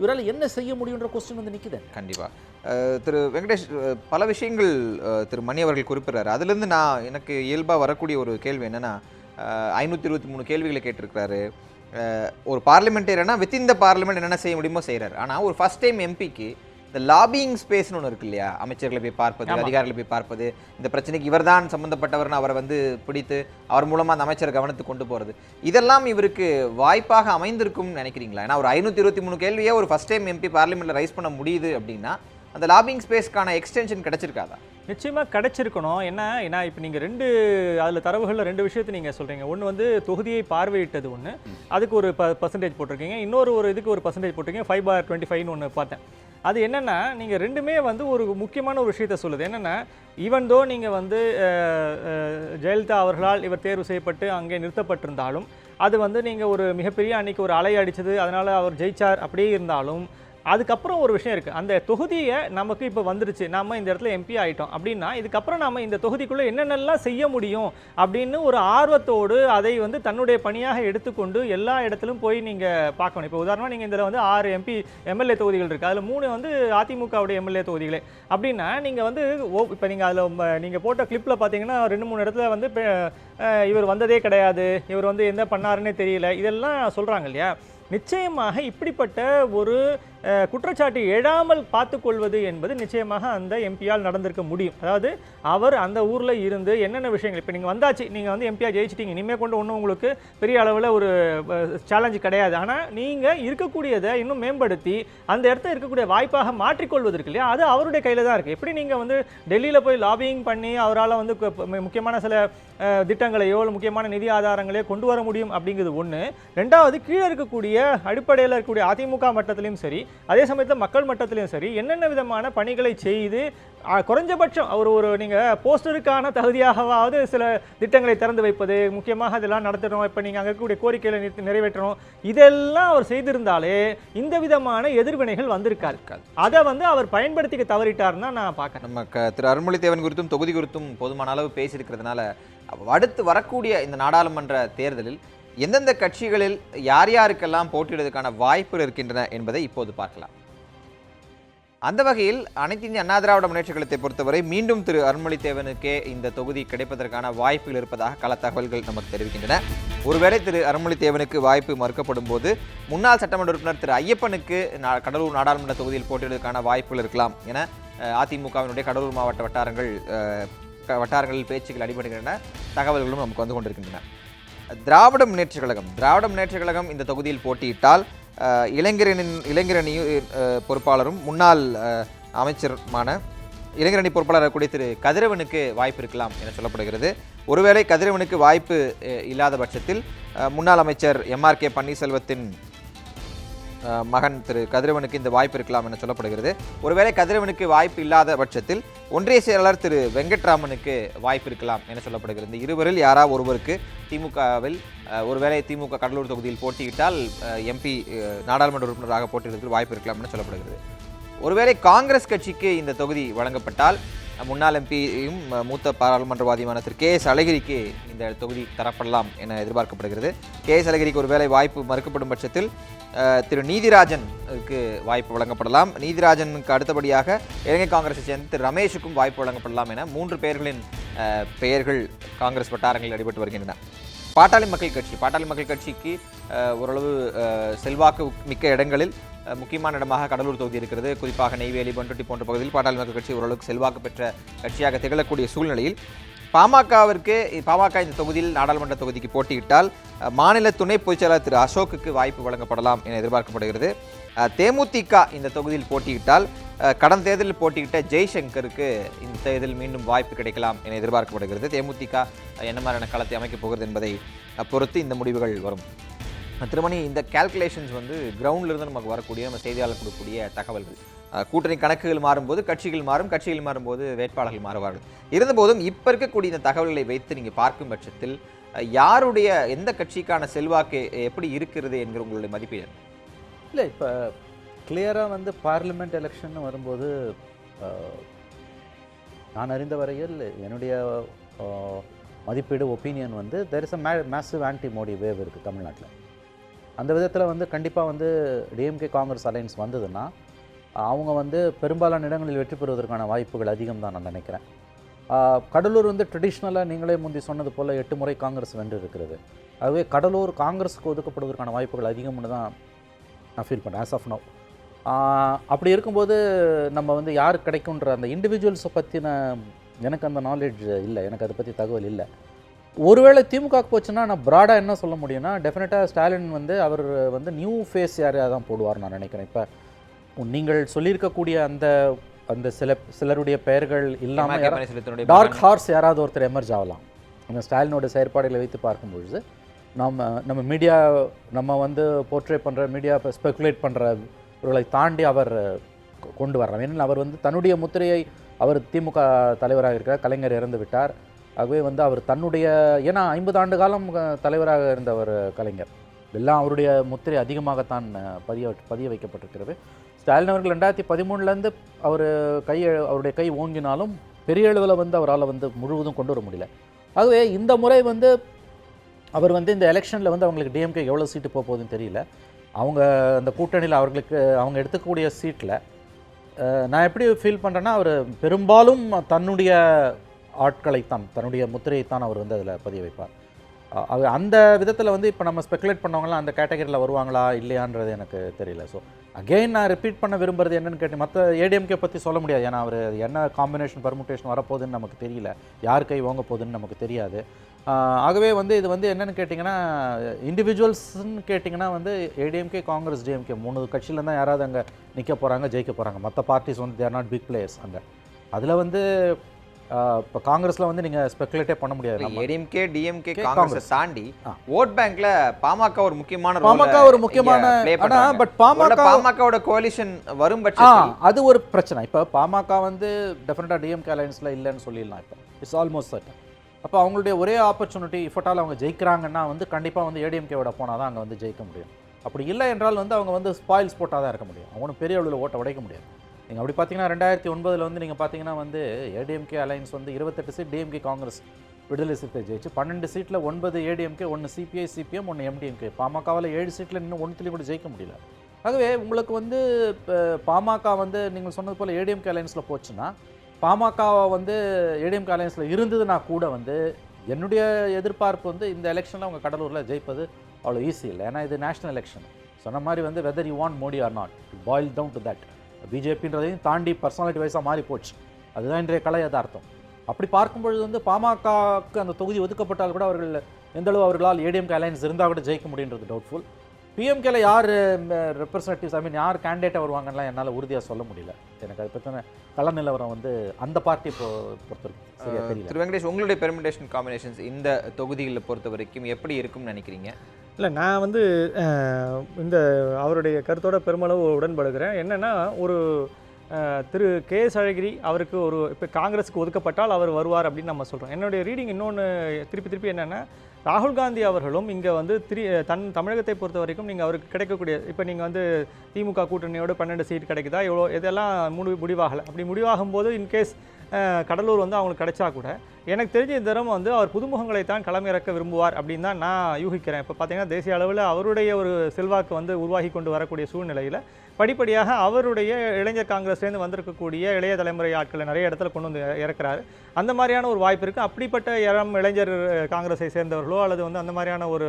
இவரால் என்ன செய்ய முடியுன்ற கொஸ்டின் வந்து நிற்குது. கண்டிப்பாக திரு வெங்கடேஷ் பல விஷயங்கள் திரு மணி அவர்கள் குறிப்பிட்றாரு. அதுலேருந்து எனக்கு இயல்பாக வரக்கூடிய ஒரு கேள்வி என்னென்னா 523 கேள்விகளை கேட்டிருக்கிறாரு. ஒரு பார்லிமெண்டேரியனா வித்தின் த பார்லிமெண்ட் என்னென்ன செய்ய முடியுமோ செய்கிறார். ஆனால் ஒரு ஃபஸ்ட் டைம் எம்பிக்கு இந்த லாபியிங் ஸ்பேஸ்னு ஒன்று இருக்கு இல்லையா, அமைச்சர்களை போய் பார்ப்பது, அதிகாரிகளை போய் பார்ப்பது, இந்த பிரச்சனைக்கு இவர் தான் சம்மந்தப்பட்டவர்னு அவரை வந்து பிடித்து அவர் மூலமாக அந்த அமைச்சர் கவனத்துக்கு கொண்டு போகிறது, இதெல்லாம் இவருக்கு வாய்ப்பாக அமைந்திருக்கும்னு நினைக்கிறீங்களா? ஏன்னா ஒரு 523 கேள்வியை ஒரு ஃபஸ்ட் டைம் எம்பி பார்லிமெண்ட்டில் ரைஸ் பண்ண முடியுது அப்படின்னா அந்த லாபியிங் ஸ்பேஸ்க்கான எக்ஸ்டென்ஷன் கிடைச்சிருக்காதா? நிச்சயமாக கிடைச்சிருக்கணும். ஏன்னா இப்போ நீங்கள் அதில் தரவுகளில் 2 விஷயத்தை நீங்கள் சொல்கிறீங்க. ஒன்று வந்து தொகுதியை பார்வையிட்டது ஒன்று, அதுக்கு ஒரு பர்சன்டேஜ் போட்டிருக்கீங்க. இன்னொரு இதுக்கு ஒரு பர்சன்டேஜ் போட்டிருக்கீங்க. 5/25 ஒன்று பார்த்தேன். அது என்னென்னா நீங்கள் ரெண்டுமே வந்து ஒரு முக்கியமான ஒரு விஷயத்தை சொல்லுது. என்னென்னா ஈவன் தோ நீங்கள் வந்து ஜெயலலிதா அவர்களால் இவர் தேர்வு செய்யப்பட்டு அங்கே நிறுத்தப்பட்டிருந்தாலும் அது வந்து நீங்கள் ஒரு மிகப்பெரிய அன்றைக்கி ஒரு அலை அடித்தது, அதனால் அவர் ஜெயிச்சார் அப்படியே இருந்தாலும் அதுக்கப்புறம் ஒரு விஷயம் இருக்குது. அந்த தொகுதியை நமக்கு இப்போ வந்துருச்சு, நம்ம இந்த இடத்துல எம்பி ஆகிட்டோம் அப்படின்னா இதுக்கப்புறம் நம்ம இந்த தொகுதிக்குள்ளே என்னென்னலாம் செய்ய முடியும் அப்படின்னு ஒரு ஆர்வத்தோடு அதை வந்து தன்னுடைய பணியாக எடுத்துக்கொண்டு எல்லா இடத்துலையும் போய் நீங்கள் பார்க்கணும். இப்போ உதாரணமாக நீங்கள் இதில் வந்து 6 எம்எல்ஏ தொகுதிகள் இருக்குது, அதில் 3 வந்து அதிமுகவுடைய எம்எல்ஏ தொகுதிகளே. அப்படின்னா நீங்கள் வந்து இப்போ நீங்கள் அதில் நீங்கள் போட்ட கிளிப்பில் பார்த்தீங்கன்னா 2-3 இடத்துல வந்து இவர் வந்ததே கிடையாது, இவர் வந்து என்ன பண்ணாருன்னே தெரியல, இதெல்லாம் சொல்கிறாங்க இல்லையா. நிச்சயமாக இப்படிப்பட்ட ஒரு குற்றச்சாட்டு எழாமல் பார்த்துக்கொள்வது என்பது நிச்சயமாக அந்த எம்பியால் நடந்திருக்க முடியும். அதாவது அவர் அந்த ஊரில் இருந்து என்னென்ன விஷயங்கள், இப்போ நீங்கள் வந்தாச்சு, நீங்கள் வந்து எம்பியாக ஜெயிச்சிட்டிங்க, இனிமேல் கொண்டு ஒன்றும் உங்களுக்கு பெரிய அளவில் ஒரு சேலஞ்சு கிடையாது. ஆனால் நீங்கள் இருக்கக்கூடியதை இன்னும் மேம்படுத்தி அந்த இடத்துல இருக்கக்கூடிய வாய்ப்பாக மாற்றிக்கொள்வதற்கு இல்லையா, அது அவருடைய கையில் தான் இருக்குது. எப்படி நீங்கள் வந்து டெல்லியில் போய் லாபியிங் பண்ணி அவரால் வந்து முக்கியமான சில திட்டங்களையோ முக்கியமான நிதி ஆதாரங்களையோ கொண்டு வர முடியும் அப்படிங்கிறது ஒன்று. ரெண்டாவது, கீழே இருக்கக்கூடிய அடிப்படையில் இருக்கக்கூடிய அதிமுக மட்டத்திலையும் சரி, அதே சமயத்தில் மக்கள் மட்டத்திலையும் சரி, என்னென்ன விதமான பணிகளை செய்து குறைஞ்சபட்சம் ஒரு நீங்கள் போஸ்டருக்கான தகுதியாகவாவது சில திட்டங்களை திறந்து வைப்பது, முக்கியமாக அதெல்லாம் நடத்தணும், இப்போ நீங்கள் அங்கே இருக்கக்கூடிய கோரிக்கைகளை நிறைவேற்றணும், இதெல்லாம் அவர் செய்திருந்தாலே இந்த விதமான எதிர்வினைகள் வந்திருக்காது. அதை வந்து அவர் பயன்படுத்திக்க தவறிட்டார்னா நான் பார்க்குறேன். நம்ம திரு அருள்மொழித்தேவன் குறித்தும் தொகுதி குறித்தும் போதுமான அளவு பேசியிருக்கிறதுனால அடுத்து வரக்கூடிய இந்த நாடாளுமன்ற தேர்தலில் எந்தெந்த கட்சிகளில் யார் யாருக்கெல்லாம் போட்டியிடுவதற்கான வாய்ப்புகள் இருக்கின்றன என்பதை இப்போது பார்க்கலாம். அந்த வகையில் அனைத்து இந்திய அண்ணா திராவிட முன்னேற்றக் கழகத்தை பொறுத்தவரை மீண்டும் திரு அருள்மொழித்தேவனுக்கே இந்த தொகுதி கிடைப்பதற்கான வாய்ப்புகள் இருப்பதாக கள தகவல்கள் நமக்கு தெரிவிக்கின்றன. ஒருவேளை திரு அருள்மொழித்தேவனுக்கு வாய்ப்பு மறுக்கப்படும் போது முன்னாள் சட்டமன்ற உறுப்பினர் திரு ஐயப்பனுக்கு கடலூர் நாடாளுமன்ற தொகுதியில் போட்டியிடுவதற்கான வாய்ப்புகள் இருக்கலாம் என அதிமுகவினுடைய கடலூர் மாவட்ட வட்டாரங்களில் பேச்சுக்கள் அடிபடுகின்றன, தகவல்களும் நமக்கு வந்து கொண்டிருக்கின்றன. திராவிட முன்னேற்றக் கழகம் இந்த தொகுதியில் போட்டியிட்டால் இளைஞரணி பொறுப்பாளரும் முன்னாள் அமைச்சருமான இளைஞரணி பொறுப்பாளர் கூடிய திரு கதிரவனுக்கு வாய்ப்பு இருக்கலாம் என சொல்லப்படுகிறது. ஒருவேளை கதிரவனுக்கு வாய்ப்பு இல்லாத பட்சத்தில் முன்னாள் அமைச்சர் MRK பன்னீர்செல்வத்தின் மகன் திரு கதிரவனுக்கு இந்த வாய்ப்பு இருக்கலாம் என சொல்லப்படுகிறது. ஒருவேளை கதிரவனுக்கு வாய்ப்பு இல்லாத பட்சத்தில் ஒன்றிய செயலாளர் திரு வெங்கட்ராமனுக்கு வாய்ப்பு இருக்கலாம் என சொல்லப்படுகிறது. இந்த இருவரில் யாராவது ஒருவருக்கு திமுகவில் ஒருவேளை திமுக கடலூர் தொகுதியில் போட்டியிட்டால் MP நாடாளுமன்ற உறுப்பினராக போட்டியிடுவதற்கு வாய்ப்பு இருக்கலாம் என சொல்லப்படுகிறது. ஒருவேளை காங்கிரஸ் கட்சிக்கு இந்த தொகுதி வழங்கப்பட்டால் முன்னாள் எம்பியும் மூத்த பாராளுமன்றவாதியுமான திரு KS அழகிரிக்கு இந்த தொகுதி தரப்படலாம் என எதிர்பார்க்கப்படுகிறது. KS அழகிரிக்கு ஒருவேளை வாய்ப்பு மறுக்கப்படும் பட்சத்தில் திரு நீதிராஜனுக்கு வாய்ப்பு வழங்கப்படலாம். நீதிராஜனுக்கு அடுத்தபடியாக இலங்கை காங்கிரஸை சேர்ந்த திரு ரமேஷுக்கும் வாய்ப்பு வழங்கப்படலாம் என 3 பேர்களின் பெயர்கள் காங்கிரஸ் வட்டாரங்களில் அடிபட்டு வருகின்றன. பாட்டாளி மக்கள் கட்சிக்கு ஓரளவு செல்வாக்கு மிக்க இடங்களில் முக்கியமான இடமாக கடலூர் தொகுதி இருக்கிறது. குறிப்பாக நெய்வேலி, பண்ருட்டி போன்ற பகுதியில் பாட்டாளி மக்கள் கட்சி ஓரளவுக்கு செல்வாக்கு பெற்ற கட்சியாக திகழக்கூடிய சூழ்நிலையில் பாமக இந்த தொகுதியில் நாடாளுமன்ற தொகுதிக்கு போட்டியிட்டால் மாநில துணை பொதுச்செயலாளர் திரு அசோக்குக்கு வாய்ப்பு வழங்கப்படலாம் என எதிர்பார்க்கப்படுகிறது. தேமுதிக இந்த தொகுதியில் போட்டியிட்டால் கடந்த தேர்தலில் போட்டியிட்ட ஜெய்சங்கருக்கு இந்த தேர்தலில் மீண்டும் வாய்ப்பு கிடைக்கலாம் என எதிர்பார்க்கப்படுகிறது. தேமுதிக என்ன மாதிரியான களத்தை அமைக்கப் போகிறது என்பதை பொறுத்து இந்த முடிவுகள் வரும். திருமணி, இந்த கால்குலேஷன்ஸ் கிரவுண்டிலிருந்து நமக்கு வரக்கூடிய நம்ம செய்தியாளர் கொடுக்கக்கூடிய தகவல்கள். கூட்டணி கணக்குகள் மாறும்போது கட்சிகள் மாறும்போது வேட்பாளர்கள் மாறுவார்கள். இருந்தபோதும் இப்போ இருக்கக்கூடிய இந்த தகவல்களை வைத்து நீங்கள் பார்க்கும் பட்சத்தில் யாருடைய எந்த கட்சிக்கான செல்வாக்கு எப்படி இருக்கிறது என்கிற உங்களுடைய மதிப்பீடு? இல்லை, இப்போ கிளியராக பார்லிமெண்ட் எலெக்ஷன் வரும்போது நான் அறிந்த வரையில் என்னுடைய மதிப்பீடு opinion there is a massive anti Modi wave இருக்குது தமிழ்நாட்டில். அந்த விதத்தில் கண்டிப்பாக டிஎம்கே காங்கிரஸ் அலையன்ஸ் வந்ததுன்னா அவங்க பெரும்பாலான இடங்களில் வெற்றி பெறுவதற்கான வாய்ப்புகள் அதிகம் தான் நான் நினைக்கிறேன். கடலூர் ட்ரெடிஷ்னலாக நீங்களே முந்தி சொன்னது போல் 8 முறை காங்கிரஸ் வென்று இருக்கிறது. ஆகவே கடலூர் காங்கிரஸுக்கு ஒதுக்கப்படுவதற்கான வாய்ப்புகள் அதிகம்னு தான் நான் ஃபீல் பண்ணேன் ஆஸ் ஆஃப் நவ். அப்படி இருக்கும்போது நம்ம யார் கிடைக்குன்ற அந்த இண்டிவிஜுவல்ஸை பற்றின எனக்கு அந்த நாலேஜ் இல்லை, எனக்கு அதை பற்றி தகவல் இல்லை. ஒருவேளை திமுகவுக்கு போச்சுன்னா நான் ப்ராடாக என்ன சொல்ல முடியும்னா, டெஃபினட்டாக ஸ்டாலின் அவர் நியூ ஃபேஸ் யாரையாக தான் போடுவார் நான் நினைக்கிறேன். இப்போ நீங்கள் சொல்லியிருக்கக்கூடிய அந்த சிலருடைய பெயர்கள் இல்லாமல் டார்க் ஹார்ஸ் யாராவது ஒருத்தர் எமர்ஜ் ஆகலாம். அந்த ஸ்டாலினோட செயற்பாடுகளை வைத்து பார்க்கும்பொழுது நம்ம மீடியா போர்ட்ரே பண்ணுற மீடியா ஸ்பெகுலேட் பண்ணுறவர்களை தாண்டி அவர் கொண்டு வரலாம். ஏன்னா அவர் தன்னுடைய முத்திரையை அவர் திமுக தலைவராக இருக்கிறார், கலைஞர் இறந்து விட்டார். ஆகவே அவர் தன்னுடைய ஏன்னா 50 ஆண்டு காலம் தலைவராக இருந்தவர் கலைஞர், எல்லாம் அவருடைய முத்திரை அதிகமாகத்தான் பதிய வைக்கப்பட்டிருக்கிறது. ஸ்டாலின் அவர்கள் 2013 அவருடைய கை ஓங்கினாலும் பெரிய அளவில் அவரால் முழுவதும் கொண்டு வர முடியல. ஆகவே இந்த முறை அவர் இந்த எலெக்ஷனில் அவங்களுக்கு டிஎம்கே எவ்வளோ சீட்டு போக போகுதுன்னு தெரியல. அவங்க அந்த கூட்டணியில் அவங்க எடுத்துக்கக்கூடிய சீட்டில் நான் எப்படி ஃபீல் பண்ணுறேன்னா, அவர் பெரும்பாலும் தன்னுடைய ஆட்களைத்தான், தன்னுடைய முத்திரையைத்தான் அவர் அதில் பதிய வைப்பார். அந்த விதத்தில் இப்போ நம்ம ஸ்பெகுலேட் பண்ணவங்களாம் அந்த கேட்டகரியில் வருவாங்களா இல்லையான்றது எனக்கு தெரியல. ஸோ அகெயின் நான் ரிப்பீட் பண்ண விரும்புறது என்னென்னு கேட்டு, மற்ற ஏடிஎம்கே பற்றி சொல்ல முடியாது. ஏன்னா அவர் என்ன காம்பினேஷன் பர்முட்டேஷன் வரப்போகுதுன்னு நமக்கு தெரியல, யார் கை வாங்க போகுதுன்னு நமக்கு தெரியாது. ஆகவே இது என்னென்னு கேட்டிங்கன்னா, இண்டிவிஜுவல்ஸ்ன்னு கேட்டிங்கன்னா ஏடிஎம்கே, காங்கிரஸ், டிஎம்கே 3 கட்சியில் தான் யாராவது அங்கே நிற்க போகிறாங்க, ஜெயிக்க போகிறாங்க. மற்ற parties they're not big players அங்கே. அதில் இப்போ காங்கிரஸில் நீங்கள் ஸ்பெகுலேட்டே பண்ண முடியாது. ஏடிஎம்கே, டிஎம்கே, காங்கிரஸ் தாண்டி ஓட் பேங்க்ல பாமக ஒரு முக்கியமான பட் பாமகவோட கோலிஷன் வரும் பட்சத்தில் அது ஒரு பிரச்சனை. இப்போ பாமக டெஃபினட்டாக டிஎம்கே அலையன்ஸ்ல இல்லைன்னு சொல்லிடலாம். இப்போ இட்ஸ் ஆல்மோஸ்ட் சர்டன். அப்போ அவங்களுடைய ஒரே ஆப்பர்ச்சுனிட்டி இஃபட்டால் அவங்க ஜெயிக்கிறாங்கன்னா கண்டிப்பாக ஏடிஎம்கேவோட போனால் தான் அங்கே ஜெயிக்க முடியும். அப்படி இல்லை என்றால் அவங்க ஸ்பாயில்ஸ் போட்டால் தான் இருக்க முடியும். அவங்களும் பெரிய அளவில் ஓட்டை உடைக்க முடியாது. நீங்கள் அப்படி பார்த்தீங்கன்னா 2009 நீங்கள் பார்த்தீங்கன்னா ADMK alliance 28 seat, DMK Congress Viduthalai Siruthai ஜெயிச்சு 12 சீட்டில் 9 ஏடிஎம்கே, 1 சிபிஐ சிபிஎம், 1 எம்டிஎம்கே. பாமகவில் 7 சீட்டில் இன்னும் 1 கூட ஜெயிக்க முடியல. ஆகவே உங்களுக்கு பாமக நீங்கள் சொன்னது போல் ஏடிஎம்கே அலையன்ஸில் போச்சுன்னா, பாமக ஏடிஎம்கே அலையன்ஸில் இருந்ததுன்னா கூட என்னுடைய எதிர்பார்ப்பு இந்த எலெக்ஷனில் அவங்க கடலூரில் ஜெயிப்பது அவ்வளோ ஈஸி இல்லை. ஏன்னா இது நேஷனல் எலெக்ஷன். சொன்ன மாதிரி whether you want Modi or not, it boil down to that. பிஜேபின்றதையும் தாண்டி பர்சனாலிட்டி வைஸாக மாறி போச்சு. அதுதான் இன்றைய கலை யதார்த்தம். அப்படி பார்க்கும்பொழுது பாமகக்கு அந்த தொகுதி ஒதுக்கப்பட்டால் கூட அவர்கள் எந்தளவு அவர்களால் ஏடிஎம்கே அலையன்ஸ் இருந்தால் கூட ஜெயிக்க முடியுன்றது டவுட்ஃபுல். பிஎம்கேல யார் ரெப்ரசன்டேட்டிவ்ஸ், ஐ மீன் யார் கேண்டிடேட்டாக வருவாங்கலாம் என்னால் உறுதியாக சொல்ல முடியல. எனக்கு அதை பற்றின கள நிலவரம் வந்து அந்த பார்ட்டி பொறுத்தவரைக்கும் சரியா தெரியல. திரு வெங்கடேஷ், உங்களுடைய பெர்மிடேஷன் காம்பினேஷன்ஸ் இந்த தொகுதிகளை பொறுத்த வரைக்கும் எப்படி இருக்கும்னு நினைக்கிறீங்க? இல்லை, நான் வந்து இந்த அவருடைய கருத்தோட பெருமளவு உடன்படுகிறேன். என்னென்னா, ஒரு திரு கே.எஸ். அழகிரி அவருக்கு ஒரு இப்போ காங்கிரஸுக்கு ஒதுக்கப்பட்டால் அவர் வருவார் அப்படின்னு நம்ம சொல்கிறோம். என்னுடைய ரீடிங் இன்னொன்று திருப்பி என்னென்னா, ராகுல் காந்தி அவர்களும் இங்கே வந்து தமிழகத்தை பொறுத்த வரைக்கும் நீங்கள் அவருக்கு கிடைக்கக்கூடிய, இப்போ நீங்கள் வந்து திமுக கூட்டணியோடு 12 சீட் கிடைக்குதா, எவ்வளோ இதெல்லாம் முடிவாகலை. அப்படி முடிவாகும் போது இன்கேஸ் கடலூர் வந்து அவங்களுக்கு கிடைச்சா கூட எனக்கு தெரிஞ்ச இந்த தரம் வந்து அவர் புதுமுகங்களை தான் களமிறக்க விரும்புவார் அப்படின்னு தான் நான் யூகிக்கிறேன். இப்போ பார்த்தீங்கன்னா தேசிய அளவில் அவருடைய ஒரு செல்வாக்கு வந்து உருவாகி கொண்டு வரக்கூடிய சூழ்நிலையில் படிப்படியாக அவருடைய இளைஞர் காங்கிரஸ்லேருந்து வந்திருக்கக்கூடிய இளைய தலைமுறை ஆட்களை நிறைய இடத்துல கொண்டு வந்து இறக்குறாரு. அந்த மாதிரியான ஒரு வாய்ப்பு இருக்குது. அப்படிப்பட்ட இளைஞர் காங்கிரஸை சேர்ந்தவர்களோ அல்லது வந்து அந்த மாதிரியான ஒரு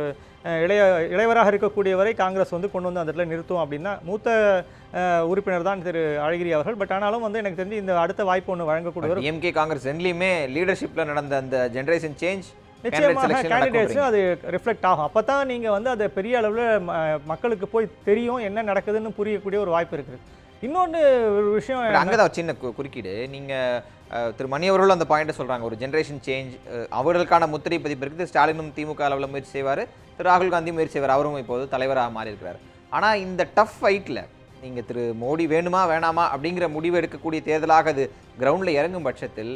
இளையவராக இருக்கக்கூடியவரை காங்கிரஸ் வந்து கொண்டு வந்து அந்த இடத்துல நிறுத்தும் அப்படின்னா மூத்த உறுப்பினர் தான் திரு அழகிரி அவர்கள். பட் ஆனாலும் வந்து எனக்கு தெரிஞ்சு இந்த அடுத்த வாய்ப்பு ஒன்று வழங்கக்கூடியவர் எம்கே காங்கிரஸ் ரெண்டுலையுமே லீடர்ஷிப்பில் நடந்த அந்த ஜெனரேஷன் சேஞ்ச் நிச்சயமாக கேண்டிடேட்ஸும் அது ரிஃப்ளெக்ட் ஆகும். அப்போ தான் நீங்கள் வந்து அதை பெரிய அளவில் மக்களுக்கு போய் தெரியும் என்ன நடக்குதுன்னு புரியக்கூடிய ஒரு வாய்ப்பு இருக்குது. இன்னொன்று ஒரு விஷயம் அங்கே தான் சின்ன குறுக்கீடு, நீங்கள் திரு மணி அவர்களும் அந்த பாயிண்ட்டை சொல்கிறாங்க, ஒரு ஜென்ரேஷன் சேஞ்ச் அவர்களுக்கான முத்திரை பதிப்பு இருக்குது. ஸ்டாலினும் திமுக அளவில் முயற்சி செய்வார், திரு ராகுல் காந்தி முயற்சி செய்வார், அவரும் இப்போது தலைவராக மாறி இருக்கிறார். ஆனால் இந்த டஃப் ஃபைட்டில் நீங்கள் திரு மோடி வேணுமா வேணாமா அப்படிங்கிற முடிவு எடுக்கக்கூடிய தேர்தலாக அது கிரவுண்டில் இறங்கும் பட்சத்தில்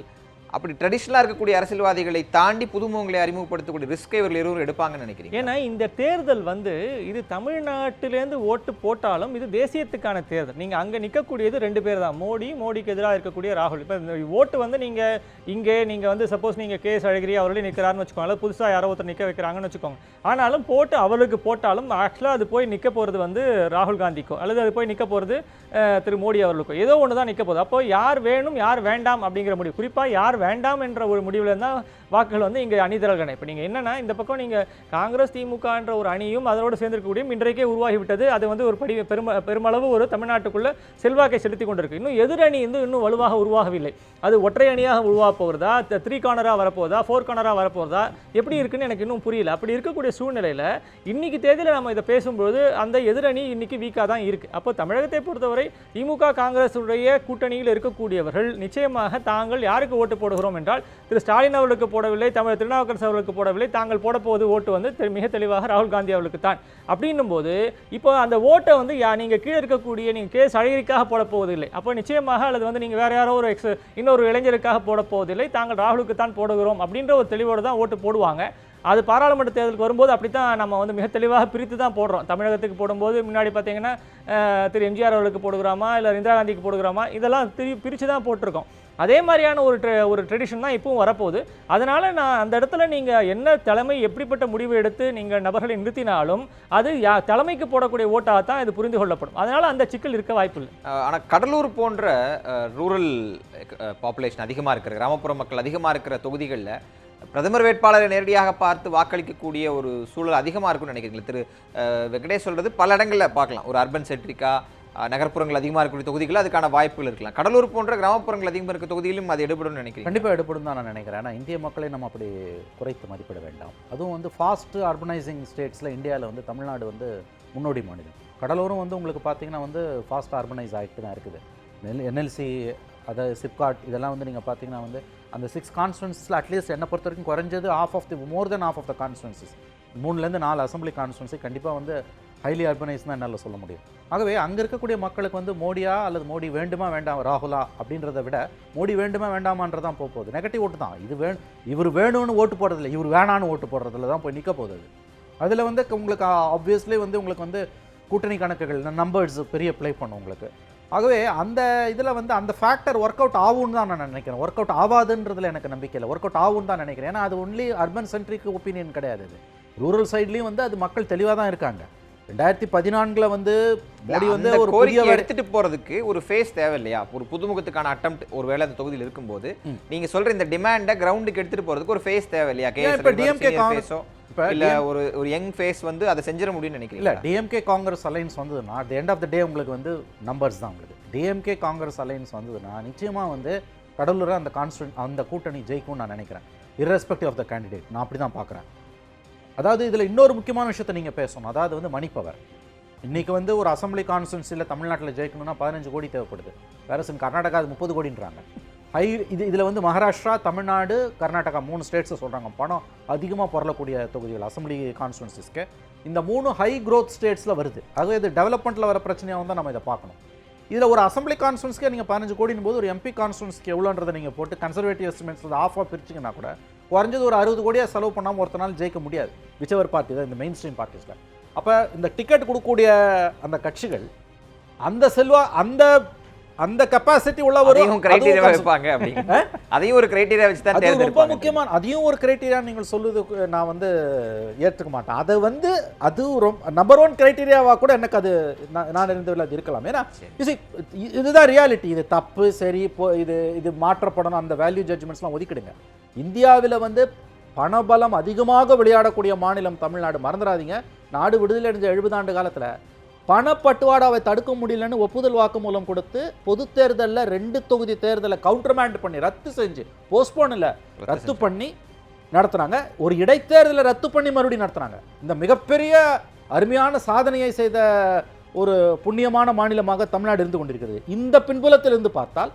அப்படி ட்ரெடிஷ்னலாக இருக்கக்கூடிய அரசியல்வாதிகளை தாண்டி புதுமுகங்களை அறிமுகப்படுத்தக்கூடிய ரிஸ்கை இவர்கள் இருவரும் எடுப்பாங்கன்னு நினைக்கிறீங்க? ஏன்னா இந்த தேர்தல் வந்து இது தமிழ்நாட்டிலேருந்து ஓட்டு போட்டாலும் இது தேசியத்துக்கான தேர்தல். நீங்கள் அங்கே நிற்கக்கூடியது 2 பேர் தான், மோடிக்கு எதிராக இருக்கக்கூடிய ராகுல். இப்போ இந்த ஓட்டு வந்து நீங்கள் வந்து சப்போஸ் நீங்கள் கே.எஸ். அழகிரி அவர்களே நிற்கிறாருன்னு வச்சுக்கோங்க, அல்லது புதுசாக யாரோ ஒருத்தர் நிற்க வைக்கிறாங்கன்னு வச்சுக்கோங்க. ஆனாலும் போட்டு அவருக்கு போட்டாலும் ஆக்சுவலாக அது போய் நிற்க போகிறது வந்து ராகுல் காந்திக்கோ அல்லது அது போய் நிற்க போகிறது திரு மோடி அவர்களுக்கோ ஏதோ ஒன்று தான் நிற்க போகுது. அப்போ யார் வேணும் யார் வேண்டாம் அப்படிங்கிற முடிவு, குறிப்பாக யார் வேண்டாம் என்ற ஒரு முடிவில் இருந்தால் வாக்குகள் வந்து இங்கே அணிதிரள்கணை. இப்போ நீங்கள் என்னென்னா, இந்த பக்கம் நீங்கள் காங்கிரஸ் திமுக என்ற ஒரு அணியும் அதோடு சேர்ந்திருக்கக்கூடிய இன்றைக்கே உருவாகிவிட்டது. அது வந்து ஒரு பெருமளவு ஒரு தமிழ்நாட்டுக்குள்ளே செல்வாக்கை செலுத்தி கொண்டிருக்கு. இன்னும் எதிரணி வந்து இன்னும் வலுவாக உருவாகவில்லை. அது ஒற்றை அணியாக உருவாக போகிறதா, 3 கார்னராக வரப்போகுதா, 4 கார்னராக வரப்போகிறதா, எப்படி இருக்குன்னு எனக்கு இன்னும் புரியல. அப்படி இருக்கக்கூடிய சூழ்நிலையில் இன்னைக்கு தேதியில் நம்ம இதை பேசும்போது அந்த எதிரணி இன்னைக்கு வீக்காக தான் இருக்குது. அப்போ தமிழகத்தை பொறுத்தவரை திமுக காங்கிரஸ் உடைய கூட்டணியில் இருக்கக்கூடியவர்கள் நிச்சயமாக தாங்கள் யாருக்கு ஓட்டு போடுகிறோம் என்றால் திரு ஸ்டாலின் அவர்களுக்கு போடவில்லை, திருநாவுக்கரசு அவர்களுக்கு போடவில்லை, தாங்கள் போட போவது ஓட்டு வந்து மிக தெளிவாக ராகுல் காந்தி அவர்களுக்கு தான். அப்படின்னும் போது இப்போ அந்த ஓட்டை வந்து நீங்கள் கீழே இருக்கக்கூடிய நீங்கள் கே.எஸ். அழகிரிக்காக போட போவதில்லை. அப்போ நிச்சயமாக அல்லது வந்து நீங்கள் வேறு யாரோ இன்னொரு இளைஞருக்காக போட போவதில்லை, தாங்கள் ராகுலுக்கு தான் போடுகிறோம் அப்படின்ற ஒரு தெளிவோடு தான் ஓட்டு போடுவாங்க. அது பாராளுமன்ற தேர்தலுக்கு வரும்போது அப்படி தான் நம்ம வந்து மிக தெளிவாக பிரித்து தான் போடுறோம். தமிழகத்துக்கு போடும்போது முன்னாடி பார்த்தீங்கன்னா திரு எம்ஜிஆர் அவர்களுக்கு போடுகிறோமா இல்லை இந்திரா காந்திக்கு போடுகிறோமா இதெல்லாம் பிரித்து தான் போட்டிருக்கோம். அதே மாதிரியான ஒரு ட்ரெடிஷன் தான் இப்பவும் வரப்போகுது. அதனால் நான் அந்த இடத்துல நீங்கள் என்ன தலைமை எப்படிப்பட்ட முடிவு எடுத்து நீங்கள் நபர்களை நிறுத்தினாலும் அது தலைமைக்கு போடக்கூடிய ஓட்டாக தான் இது புரிந்து கொள்ளப்படும். அதனால் அந்த சிக்கல் இருக்க வாய்ப்பு இல்லை. ஆனால் கடலூர் போன்ற ரூரல் பாப்புலேஷன் அதிகமாக இருக்கிற, கிராமப்புற மக்கள் அதிகமாக இருக்கிற தொகுதிகளில் பிரதமர் வேட்பாளரை நேரடியாக பார்த்து வாக்களிக்கக்கூடிய ஒரு சூழல் அதிகமாக இருக்கும்னு நினைக்கிறீங்களா? திரு வெங்கடேஷ் சொல்கிறது பல இடங்களில் பார்க்கலாம், ஒரு அர்பன் சென்ட்ரிக்கா நகர்ப்புறங்கள் அதிகமாக இருக்கக்கூடிய தொகுதிகள் அதுக்கான வாய்ப்புகள் இருக்கலாம். கடலூர் போன்ற கிராமப்புறங்கள் அதிகமாக இருக்க தொகுதியிலும் அது எடுபடும் நினைக்கிறேன். கண்டிப்பாக எடுபடும் தான் நான் நினைக்கிறேன். ஆனால் இந்திய மக்களை நம்ம அப்படி குறைத்து மதிப்பிட வேண்டாம். அதுவும் வந்து ஃபாஸ்ட் அர்பனைசிங் ஸ்டேட்ஸில் இந்தியாவில் வந்து தமிழ்நாடு வந்து முன்னோடி மாநிலம். கடலூரும் வந்து உங்களுக்கு பார்த்தீங்கன்னா வந்து ஃபாஸ்ட் அர்பனைஸ் ஆகிட்டு தான் இருக்குது. என்எல்சி அதாவது சிப்காட் இதெல்லாம் வந்து நீங்கள் பார்த்தீங்கன்னா வந்து அந்த 6 கான்ஸ்டிட்யூன்சிஸில் அட்லீஸ்ட் என்னை பொறுத்த வரைக்கும் குறைஞ்சது மோர் தென் half of the கான்ஸ்டிட்யூன்சிஸ் 3லேருந்து 4 assembly constituency கண்டிப்பாக வந்து ஹைலி அர்பனைஸ் தான் என்னால் சொல்ல முடியும். ஆகவே அங்கே இருக்கக்கூடிய மக்களுக்கு வந்து மோடியா அல்லது மோடி வேண்டுமா வேண்டாம் ராகுலா அப்படின்றத விட மோடி வேண்டுமா வேண்டாமான்றதான் போகுது. நெகட்டிவ் ஓட்டு தான். இவர் வேணும்னு ஓட்டு போடுறதில்ல, இவர் வேணான்னு ஓட்டு போடுறதுல தான் போய் நிற்க போகுது. அதில் வந்து உங்களுக்கு ஆப்வியஸ்லி வந்து உங்களுக்கு வந்து கூட்டணி கணக்குகள் நம்பர்ஸ் பெரிய ப்ளே பண்ணும் உங்களுக்கு. ஆகவே அந்த இதில் வந்து அந்த ஃபேக்டர் ஒர்க் அவுட் ஆகும்னு தான் நான் நினைக்கிறேன். ஒர்க் அவுட் ஆகாதுன்றதுல எனக்கு நம்பிக்கை இல்லை, ஒர்க் அவுட் ஆகும்னு தான் நினைக்கிறேன். ஏன்னா அது ஒன்லி அர்பன் சென்ட்ரிக் ஒப்பீனியன் கிடையாது. அது ரூரல் சைட்லேயும் வந்து அது மக்கள் தெளிவாக தான் இருக்காங்க. 2014 வந்து மோடி வந்து ஒரு கோரிக்கை எடுத்துட்டு போறதுக்கு ஒரு ஃபேஸ் தேவை இல்லையா? ஒரு புதுமுகத்துக்கான அட்டெம்ப்ட் ஒரு வேளை அந்த தொகுதியில் இருக்கும்போது நீங்க சொல்ற இந்த டிமாண்டை கிரவுண்டுக்கு எடுத்துட்டு போறதுக்கு ஒரு ஃபேஸ் தேவை இல்லையா? டிஎம்கே காங்கிரஸோ இல்ல ஒரு யங் ஃபேஸ் வந்து அதை செஞ்சிட முடியும்னு நினைக்கிறேன். இல்லை, டிஎம்கே காங்கிரஸ் அலைன்ஸ் வந்ததுன்னா at the end of the day உங்களுக்கு வந்து நம்பர்ஸ் தான் உங்களுக்கு. டிஎம்கே காங்கிரஸ் அலைன்ஸ் வந்ததுன்னா நிச்சயமாக வந்து கடலூர் அந்த கூட்டணி ஜெயிக்கும்னு நான் நினைக்கிறேன், irrespective ஆஃப் த கேண்டிடேட். நான் அப்படி தான் பார்க்குறேன். அதாவது இதில் இன்னொரு முக்கியமான விஷயத்தை நீங்கள் பேசணும். அதாவது வந்து மணிப்பவர் இன்றைக்கி வந்து ஒரு அசம்பிளி கான்ஸ்டியூன்சியில் தமிழ்நாட்டில் ஜெயிக்கணும்னா 15 கோடி தேவைப்படுது. வேற கர்நாடகா அது 30 கோடின்றாங்க. இதில் வந்து மகாராஷ்டிரா, தமிழ்நாடு, கர்நாடகா 3 ஸ்டேட்ஸை சொல்கிறாங்க பணம் அதிகமாக பொருளக்கூடிய தொகுதிகள் அசம்பிளி கான்ஸ்டியூன்சிஸ்க்கு. இந்த 3 ஹை க்ரோத் ஸ்டேட்ஸில் வருது. ஆகவே இது டெவலப்மெண்ட்டில் வர பிரச்சனையாக தான் நம்ம இதை பார்க்கணும். இதில் ஒரு அசம்பிளி கான்ஸ்டியூன்ஸ்க்கே நீங்கள் 15 கோடின் போது ஒரு எம்பி கான்ஸ்டியூன்ஸ்க்கு எவ்வளோன்றதை நீங்கள் போட்டு கன்சர்வேட்டிவ் எஸ்டிமேட்ஸில் ஆஃபாக பிரிச்சிங்கன்னா கூட குறைஞ்சது ஒரு 60 கோடியாக செலவு பண்ணாமல் ஒருத்தனால் ஜெயிக்க முடியாது. விச்சவர் பார்ட்டி தான் இந்த மெயின் ஸ்ட்ரீம் பார்ட்டிஸில். அப்போ இந்த டிக்கெட் கொடுக்கக்கூடிய அந்த கட்சிகள் அந்த அந்த கெப்பாசிட்டி உள்ளவரும் கிரைட்டீரியா வைப்பாங்க அப்படிங்க. அதையும் ஒரு கிரைட்டீரியா வச்சு தான் தேர்ந்தெடுப்பாங்க. ரொம்ப முக்கியமான அதையும் ஒரு கிரைட்டீரியா நீங்கள் சொல்லுது நான் வந்து ஏற்றுக்க மாட்டேன். அதை வந்து அது நம்பர் 1 கிரைட்டீரியாவாக கூட எனக்கு அது நான் இருந்ததில் அது இருக்கலாம். ஏன்னா இதுதான் ரியாலிட்டி. இது தப்பு சரி இது மாற்றப்படணும் அந்த வேல்யூ ஜட்ஜ்மெண்ட்ஸ்லாம் ஒதுக்கிடுங்க. இந்தியாவில் வந்து பணபலம் அதிகமாக விளையாடக்கூடிய மாநிலம் தமிழ்நாடு. மறந்துடாதீங்க, நாடு விடுதலை அடைஞ்ச 70 ஆண்டு காலத்தில் பணப்பட்டுவாடாவை தடுக்க முடியலன்னு ஒப்புதல் வாக்குமூலம் கொடுத்து பொது தேர்தலில் 2 தொகுதி தேர்தலை கவுண்டர்மேண்ட் பண்ணி ரத்து செஞ்சு போஸ்ட்போன் இல்லை ரத்து பண்ணி நடத்துனாங்க. ஒரு இடைத்தேர்தலை ரத்து பண்ணி மறுபடியும் நடத்துனாங்க. இந்த மிகப்பெரிய அருமையான சாதனையை செய்த ஒரு புண்ணியமான மாநிலமாக தமிழ்நாடு இருந்து கொண்டிருக்கிறது. இந்த பின்புலத்தில் இருந்து பார்த்தால்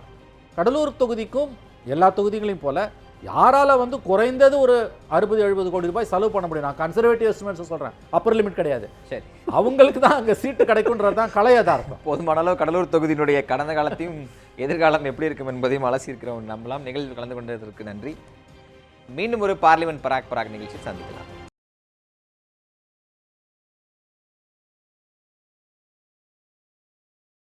கடலூர் தொகுதிக்கும் எல்லா தொகுதிகளையும் போல யாரால வந்து குறைந்தது ஒரு 60-70 கோடி ரூபாய் செலவு பண்ண முடியும். நான் கன்சர்வேட்டிவ் எஸ்டிமேட்ஸ் சொல்றேன், அப்பர் லிமிட் கிடையாது. சரி, அவங்களுக்கு தான் அங்கே சீட்டு கிடைக்கும்ன்றது தான் கலையதார்த்தம். போதுமான அளவு கடலூர் தொகுதியினுடைய கடந்த காலத்தையும் எதிர்காலம் எப்படி இருக்கும் என்பதையும் அலசியிருக்கிறோம். நம்பலாம். நிகழ்வு கலந்து கொண்டதற்கு நன்றி. மீண்டும் ஒரு பார்லிமெண்ட் பராக் நிகழ்ச்சி சந்திக்கலாம்.